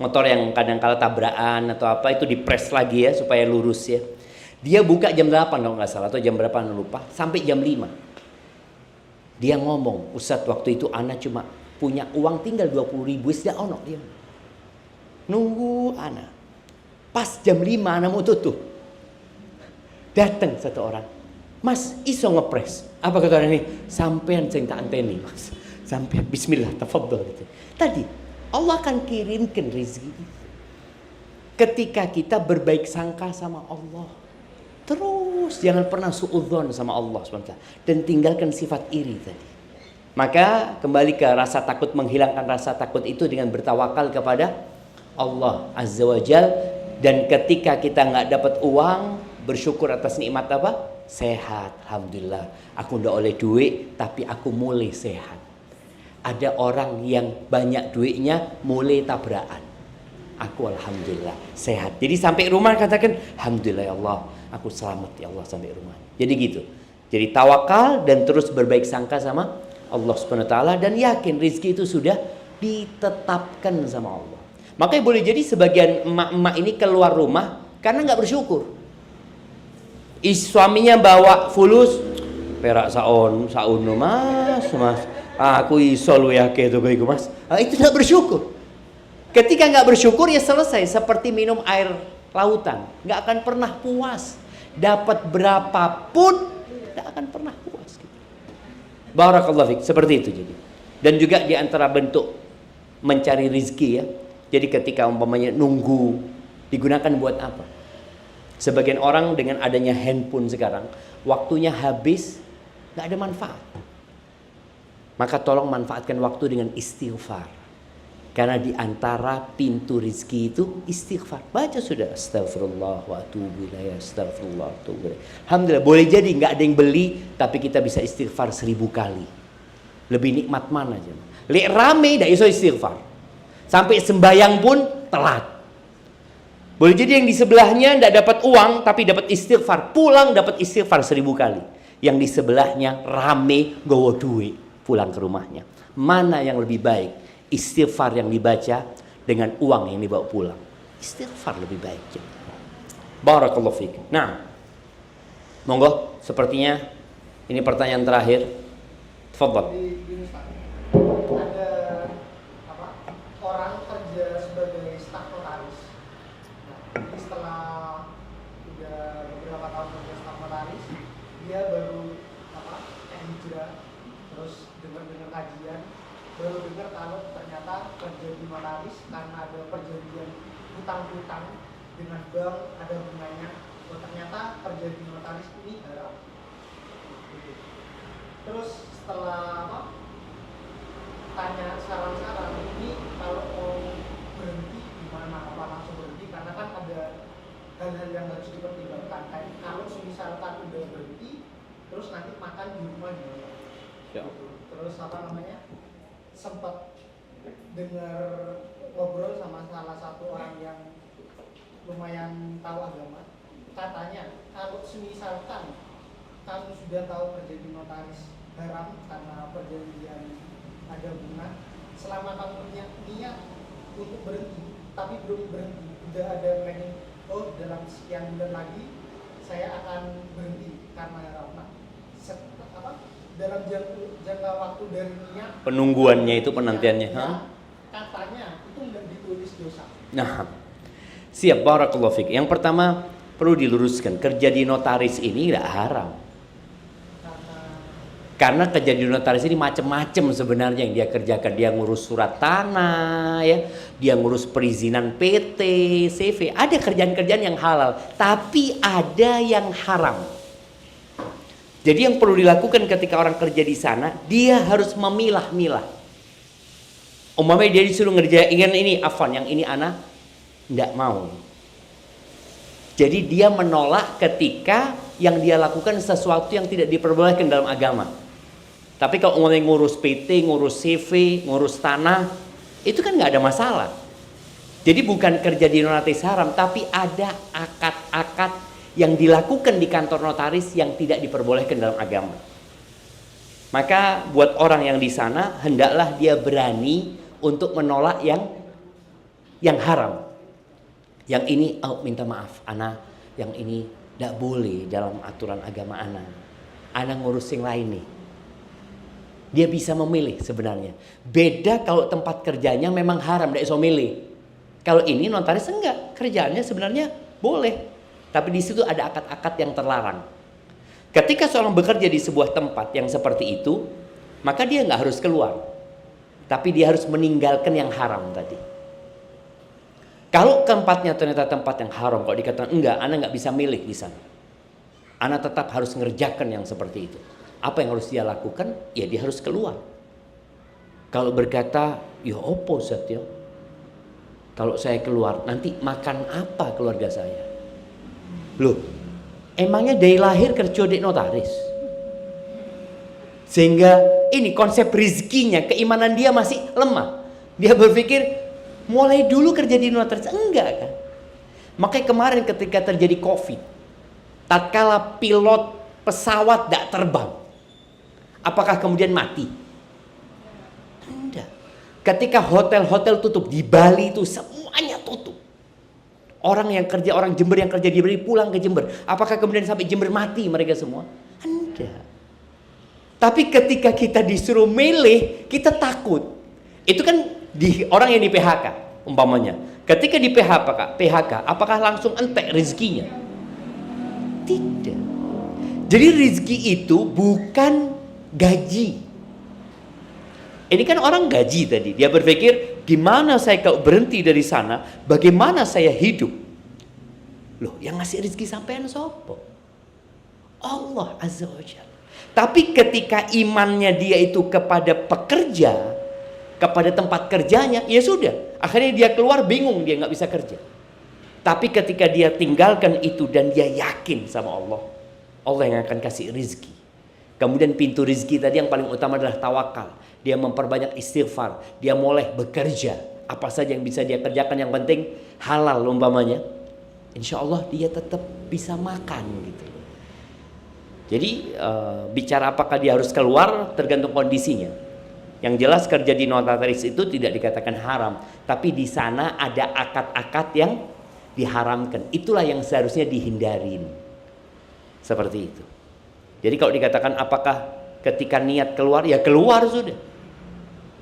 Motor yang kadang-kala tabrakan atau apa itu dipres lagi ya supaya lurus ya. Dia buka jam 8 kalau nggak salah atau jam berapa lupa, sampai jam 5. Dia ngomong, Ustadz waktu itu anak cuma punya uang tinggal 20.000, sudah ono dia. Nunggu anak. Pas jam 5 anak mau tutup. Datang satu orang. Mas, iso ngepres. Apa kata orang ini? Sampean sing tak anteni, Mas. Sampean bismillah, tafadhol gitu. Tadi Allah akan kirimkan rezeki ketika kita berbaik sangka sama Allah. Terus jangan pernah suudzon sama Allah SWT. Dan tinggalkan sifat iri tadi. Maka kembali ke rasa takut, menghilangkan rasa takut itu dengan bertawakal kepada Allah Azza wa Jal. Dan ketika kita nggak dapat uang, bersyukur atas nikmat apa? Sehat. Alhamdulillah. Aku ndak oleh duit, tapi aku mulai sehat. Ada orang yang banyak duitnya mulai tabrakan. Aku alhamdulillah sehat. Jadi sampai rumah katakan, alhamdulillah ya Allah, aku selamat ya Allah sampai rumah. Jadi gitu. Jadi tawakal dan terus berbaik sangka sama Allah Subhanahu wa taala dan yakin rezeki itu sudah ditetapkan sama Allah. Makanya boleh jadi sebagian emak-emak ini keluar rumah karena nggak bersyukur. Suaminya bawa fulus, perak saun mas. Aku iso lu ya gitu mas. Itu nggak bersyukur. Ketika nggak bersyukur ya selesai, seperti minum air lautan, nggak akan pernah puas. Dapat berapapun, nggak akan pernah puas. Gitu. Barakallahu fiik, seperti itu jadi. Dan juga di antara bentuk mencari rizki ya. Jadi ketika umpamanya nunggu, digunakan buat apa? Sebagian orang dengan adanya handphone sekarang, waktunya habis, nggak ada manfaat. Maka tolong manfaatkan waktu dengan istighfar. Karena di antara pintu rizki itu istighfar. Baca sudah astagfirullah wa atubu ilaih, astagfirullah wa atubu ilaih. Alhamdulillah, boleh jadi nggak ada yang beli, tapi kita bisa istighfar 1000 kali. Lebih nikmat mana aja? Lek rame dak iso istighfar. Sampai sembayang pun telat. Boleh jadi yang di sebelahnya ndak dapat uang, tapi dapat istighfar. Pulang dapat istighfar 1000 kali. Yang di sebelahnya rame gowo duit pulang ke rumahnya. Mana yang lebih baik? Istighfar yang dibaca dengan uang yang dibawa pulang. Istighfar lebih baik. Barakallahu fiik. Nah, monggo, sepertinya ini pertanyaan terakhir. Tafadhol. Ada orang kerja sebagai staf notaris. Nah, jadi setelah udah beberapa tahun kerja staf notaris, dia baru hijrah, terus dengar kajian, baru dengar kalau ternyata kerja di notaris karena ada perjanjian hutang-hutang dengan bank ada bunganya. Oh, ternyata kerja di notaris ini haram. Gitu. Terus setelah tanya saran-saran, ini kalau mau berhenti gimana? Apa langsung berhenti? Karena kan ada hal-hal yang harus dipertimbangkan. Kayak kalau misalkan udah berhenti, terus nanti makan di rumah gimana? Gitu. Terus sempat dengar ngobrol sama salah satu orang yang lumayan tahu agama. Katanya kalau misalkan kamu sudah tahu kerja di notaris haram karena perjanjian ada bunga, selama kamu punya niat untuk berhenti tapi belum berhenti, udah ada planning, oh dalam sekian bulan lagi saya akan berhenti karena haram. Nah, dalam jangka waktu dari niat Penungguannya itu penantiannya, katanya itu nggak ditulis dosa. Nah, siap, barakallahu fiik. Yang pertama perlu diluruskan, kerja di notaris ini tidak haram. Karena kerja di notaris ini macam-macam sebenarnya yang dia kerjakan. Dia ngurus surat tanah, ya, dia ngurus perizinan PT, CV. Ada kerjaan-kerjaan yang halal, tapi ada yang haram. Jadi yang perlu dilakukan ketika orang kerja di sana, dia harus memilah-milah. Umpamanya dia disuruh ngerjain ini, afwan, yang ini anak tidak mau. Jadi dia menolak ketika yang dia lakukan sesuatu yang tidak diperbolehkan dalam agama. Tapi kalau ngurus PT, ngurus CV, ngurus tanah, itu kan nggak ada masalah. Jadi bukan kerja di notaris haram, tapi ada akad-akad yang dilakukan di kantor notaris yang tidak diperbolehkan dalam agama. Maka buat orang yang di sana, hendaklah dia berani untuk menolak yang haram. Yang ini, oh minta maaf, ana yang ini tidak boleh dalam aturan agama ana. Ana ngurus yang lain nih. Dia bisa memilih sebenarnya. Beda kalau tempat kerjanya memang haram, tidak bisa memilih. Kalau ini notaris enggak, kerjaannya sebenarnya boleh, tapi di situ ada akad-akad yang terlarang. Ketika seorang bekerja di sebuah tempat yang seperti itu, maka dia nggak harus keluar, tapi dia harus meninggalkan yang haram tadi. Kalau tempatnya ternyata tempat yang haram, kalau dikatakan enggak, Anda nggak bisa milih di sana. Anda tetap harus ngerjakan yang seperti itu. Apa yang harus dia lakukan? Ya dia harus keluar. Kalau berkata, ya opo Zat ya, kalau saya keluar, nanti makan apa keluarga saya? Loh, emangnya dari lahir kerja di notaris? Sehingga ini konsep rizkinya, keimanan dia masih lemah. Dia berpikir, mulai dulu kerja di notaris. Enggak kan? Makanya kemarin ketika terjadi COVID, tatkala pilot pesawat tidak terbang, apakah kemudian mati? Enggak. Ketika hotel-hotel tutup di Bali itu semuanya tutup. Orang yang kerja, orang Jember yang kerja di Bali pulang ke Jember. Apakah kemudian sampai Jember mati mereka semua? Enggak. Tapi ketika kita disuruh milih, kita takut. Itu kan orang yang di PHK umpamanya. Ketika di PHK, apakah langsung entek rezekinya? Tidak. Jadi rezeki itu bukan gaji. Ini kan orang gaji tadi. Dia berpikir, gimana saya kalau berhenti dari sana, bagaimana saya hidup? Loh, yang ngasih rezeki sampean sopo? Allah Azza wa Jalla. Tapi ketika imannya dia itu kepada pekerja, kepada tempat kerjanya, ya sudah. Akhirnya dia keluar bingung, dia nggak bisa kerja. Tapi ketika dia tinggalkan itu dan dia yakin sama Allah, Allah yang akan kasih rezeki. Kemudian pintu rezeki tadi yang paling utama adalah tawakal. Dia memperbanyak istighfar. Dia mulai bekerja. Apa saja yang bisa dia kerjakan, yang penting halal umpamanya. Insya Allah dia tetap bisa makan gitu. Jadi bicara apakah dia harus keluar tergantung kondisinya. Yang jelas kerja di notaris itu tidak dikatakan haram. Tapi di sana ada akad-akad yang diharamkan. Itulah yang seharusnya dihindarin. Seperti itu. Jadi kalau dikatakan apakah ketika niat keluar, ya keluar sudah.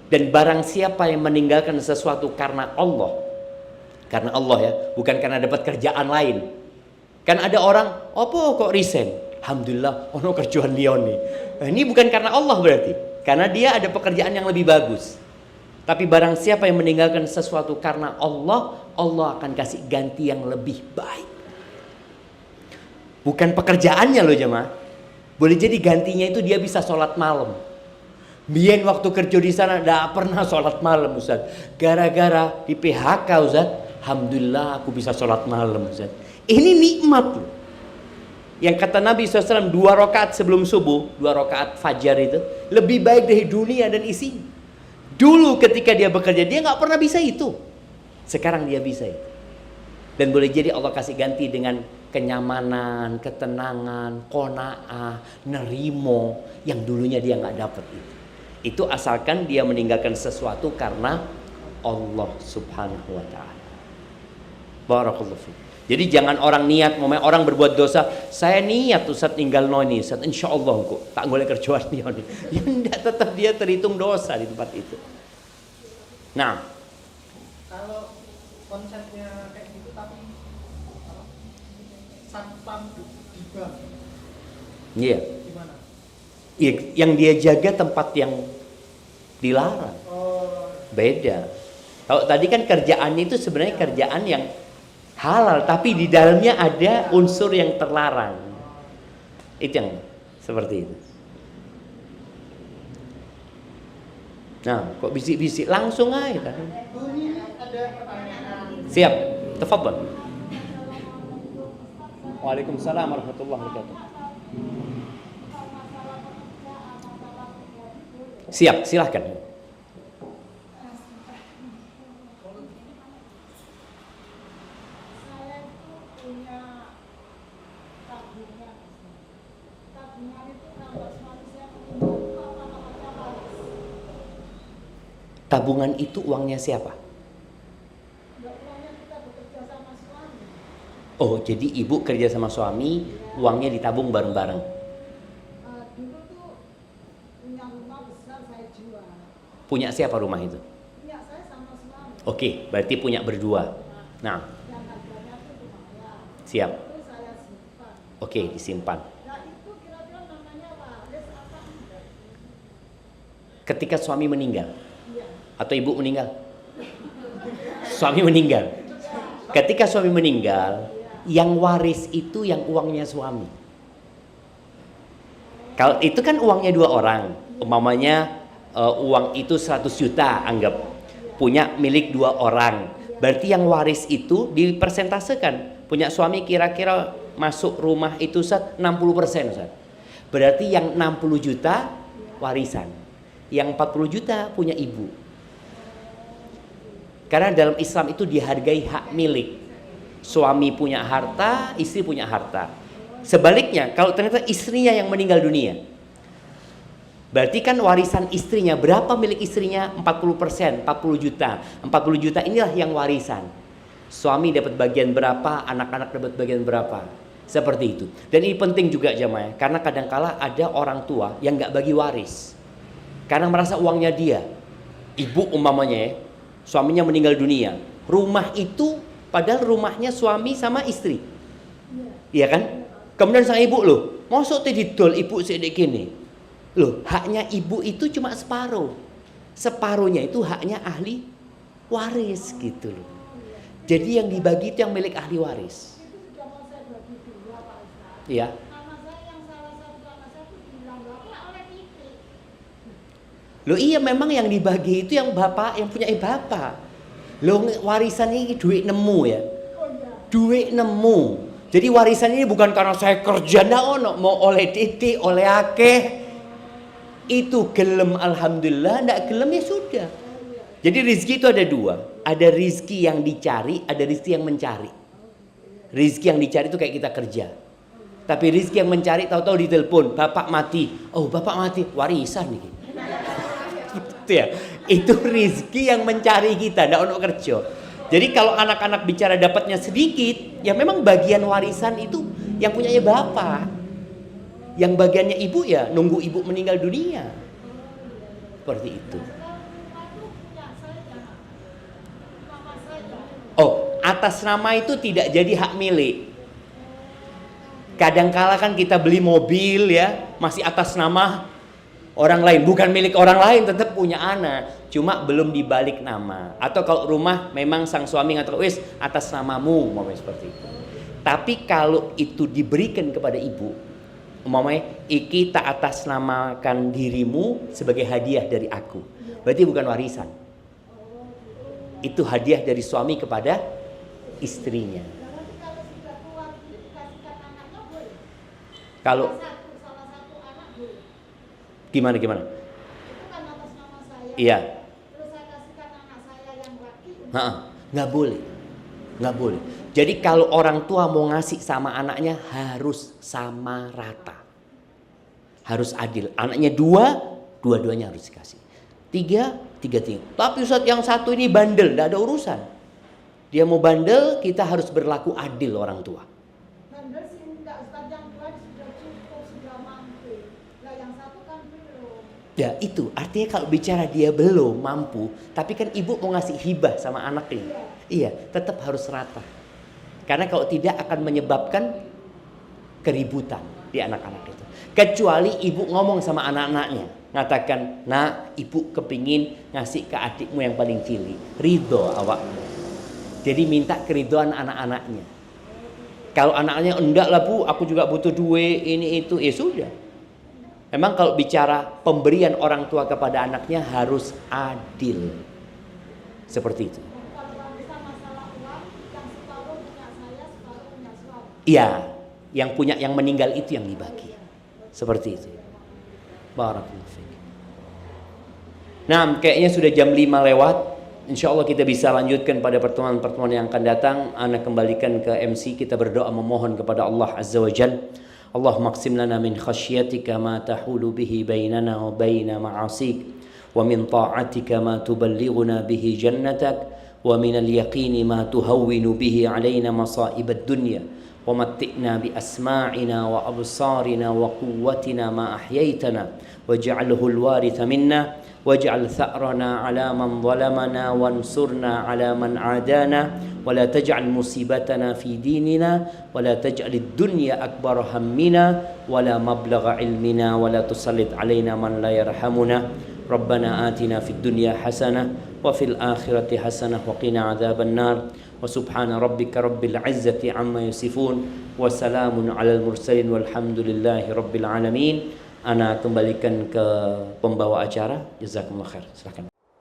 Dan barang siapa yang meninggalkan sesuatu karena Allah ya, bukan karena dapat kerjaan lain. Kan ada orang, apa kok resign? Alhamdulillah, ono kerjaan lion nih. Nah, ini bukan karena Allah berarti, karena dia ada pekerjaan yang lebih bagus. Tapi barang siapa yang meninggalkan sesuatu karena Allah, Allah akan kasih ganti yang lebih baik. Bukan pekerjaannya loh jemaah. Boleh jadi gantinya itu dia bisa sholat malam. Biyen waktu kerja di sana tidak pernah sholat malam Ustaz. Gara-gara di PHK Ustaz, alhamdulillah aku bisa sholat malam Ustaz. Ini nikmat loh. Yang kata Nabi SAW 2 rakaat sebelum subuh, 2 rakaat fajar itu lebih baik dari dunia dan isinya. Dulu ketika dia bekerja dia nggak pernah bisa itu. Sekarang dia bisa itu. Dan boleh jadi Allah kasih ganti dengan kenyamanan, ketenangan, qanaah, nerimo yang dulunya dia nggak dapat itu. Itu asalkan dia meninggalkan sesuatu karena Allah Subhanahu wa taala. Barakallahu fiik. Jadi jangan orang niat, orang berbuat dosa, saya niat Ustaz tinggal noni, Ustaz insyaallah kok tak boleh kerjaan dia nih. Ya enggak, tetap dia terhitung dosa di tempat itu. Nah, kalau konsepnya kayak gitu tapi satpam di bank. iya. Gimana? Ya, yang dia jaga tempat yang dilarang. Oh, Beda. Kalau tadi kan kerjaannya itu sebenarnya kerjaan yang halal, tapi di dalamnya ada unsur yang terlarang. Itu yang seperti itu. Nah, kok bisik-bisik langsung aja kan? ini ada pertanyaan. Siap, tafadhol. Waalaikumsalam warahmatullahi wabarakatuh. Siap, silahkan. Saya itu punya tabungan. Tabungan itu kalau suami saya meninggal, apa-apa harus. Tabungan itu uangnya siapa? Enggak, uangnya kita bekerja sama suami. Oh, jadi ibu kerja sama suami, uangnya ditabung bareng-bareng. Dulu tuh punya rumah besar saya jual. Punya siapa rumah itu? Punya saya sama suami. Oke, berarti punya berdua. Nah, yang harganya tuh lumayan. siap. Itu saya simpan. Oke, disimpan. Nah itu kira-kira namanya waris apa enggak? Ketika suami meninggal Iya. atau ibu meninggal? Suami meninggal. Ketika suami meninggal, yang waris itu yang uangnya suami. Kalau itu kan uangnya dua orang, umpamanya uang itu 100 juta anggap, punya milik dua orang. Berarti yang waris itu dipersentasekan. Punya suami kira-kira masuk rumah itu 60%. Berarti yang 60 juta warisan, yang 40 juta punya ibu. Karena dalam Islam itu dihargai hak milik. Suami punya harta, istri punya harta. Sebaliknya, kalau ternyata istrinya yang meninggal dunia, berarti kan warisan istrinya, berapa milik istrinya? 40%, 40 juta. 40 juta inilah yang warisan. Suami dapat bagian berapa, anak-anak dapat bagian berapa. Seperti itu. Dan ini penting juga jamaah, karena kadangkala ada orang tua yang nggak bagi waris. Karena merasa uangnya dia. Ibu umpamanya ya, suaminya meninggal dunia. Rumah itu padahal rumahnya suami sama istri. Iya kan? Kemudian sang ibu loh, mosok didol ibu sedek gini. Loh, haknya ibu itu cuma separuh. Separuhnya itu haknya ahli waris gitu loh. Jadi yang dibagi itu yang milik ahli waris. Itu sudah mau saya bagi dua Pak Ustadz. Iya. Anak saya yang salah satu anak saya tuh bilang bapak oleh titik. Loh iya memang yang dibagi itu yang bapak, yang punya bapak. Loh warisan ini duit nemu ya. Oh iya. Duit nemu. Jadi warisan ini bukan karena saya kerja ndak ono, mau oleh titik, oleh akeh. Itu gelem alhamdulillah, ndak gelem ya sudah. Jadi rizki itu ada dua. Ada rizki yang dicari, ada rizki yang mencari. Rizki yang dicari itu kayak kita kerja. Tapi rizki yang mencari tahu-tahu ditelepon, bapak mati. Oh bapak mati, warisan nih. Itu ya. Itu rizki yang mencari kita, ndak ono kerja. Jadi kalau anak-anak bicara dapatnya sedikit, ya memang bagian warisan itu yang punyanya bapak. Yang bagiannya ibu ya nunggu ibu meninggal dunia. Seperti itu. Oh, atas nama itu tidak jadi hak milik. Kadangkala kan kita beli mobil ya, masih atas nama orang lain, bukan milik orang lain, tetap punya anak, cuma belum dibalik nama. Atau kalau rumah memang sang suami ngatur wis atas namamu, umpamanya seperti itu. Tapi kalau itu diberikan kepada ibu, umpamanya iki tak atas namakan dirimu sebagai hadiah dari aku, berarti bukan warisan. Itu hadiah dari suami kepada istrinya. Kalau salah satu anak boleh. gimana? Itu kan atas nama saya. Iya. Terus saya kasihkan anak saya yang laki. Nggak boleh. Nggak boleh. Jadi kalau orang tua mau ngasih sama anaknya harus sama rata. Harus adil. Anaknya dua-duanya harus dikasih. Tiga. Tapi Ustadz yang satu ini bandel, nggak ada urusan. Dia mau bandel, kita harus berlaku adil orang tua. Bandel sih enggak, Ustadz yang tua sudah cukup, sudah mampu. Lah yang satu kan belum. Ya itu artinya kalau bicara dia belum mampu, tapi kan ibu mau ngasih hibah sama anak ini. Iya, tetap harus rata. Karena kalau tidak akan menyebabkan keributan di anak-anak itu. Kecuali ibu ngomong sama anak-anaknya, ngatakan, nak ibu kepingin ngasih ke adikmu yang paling cilik, ridho awakmu. Jadi minta keridoan anak-anaknya. Kalau anak-anaknya enggak lah bu, aku juga butuh duit ini itu, ya sudah. Memang kalau bicara pemberian orang tua kepada anaknya harus adil. Seperti itu. Kalau wanita masalah uang, yang separuh punya saya, separuh punya suami. Iya, yang meninggal itu yang dibagi. Seperti itu. Barakallahu fiik. Nah, kayaknya sudah jam 5 lewat. Insya Allah kita bisa lanjutkan pada pertemuan-pertemuan yang akan datang. Ana kembalikan ke MC, kita berdoa memohon kepada Allah Azza wa Jalla. Allahumma qsim lana min khasyatika ma tahulu bihi bainana wa baina ma'asik, wa min ta'atika ma tuballighuna bihi jannatak, wa min al-yaqini ma tuhawwinu bihi alaina masa'ib ad-dunya, ومتئنا بأسماعنا وأبصارنا وقوتنا ما أحييتنا واجعله الوارث منا واجعل ثأرنا على من ظلمنا وانصرنا على من عادانا ولا تجعل مصيبتنا في ديننا ولا تجعل الدنيا أكبر همنا ولا مبلغ علمنا ولا تسلط علينا من لا يرحمنا ربنا آتنا في الدنيا حسنة وفي الآخرة حسنة وقنا عذاب النار وسبحان ربك رب العزة عما يصفون وسلام على المرسلين والحمد لله رب العالمين. Ana kembalikan ke pembawa acara. Jazakumullah khair. Silakan.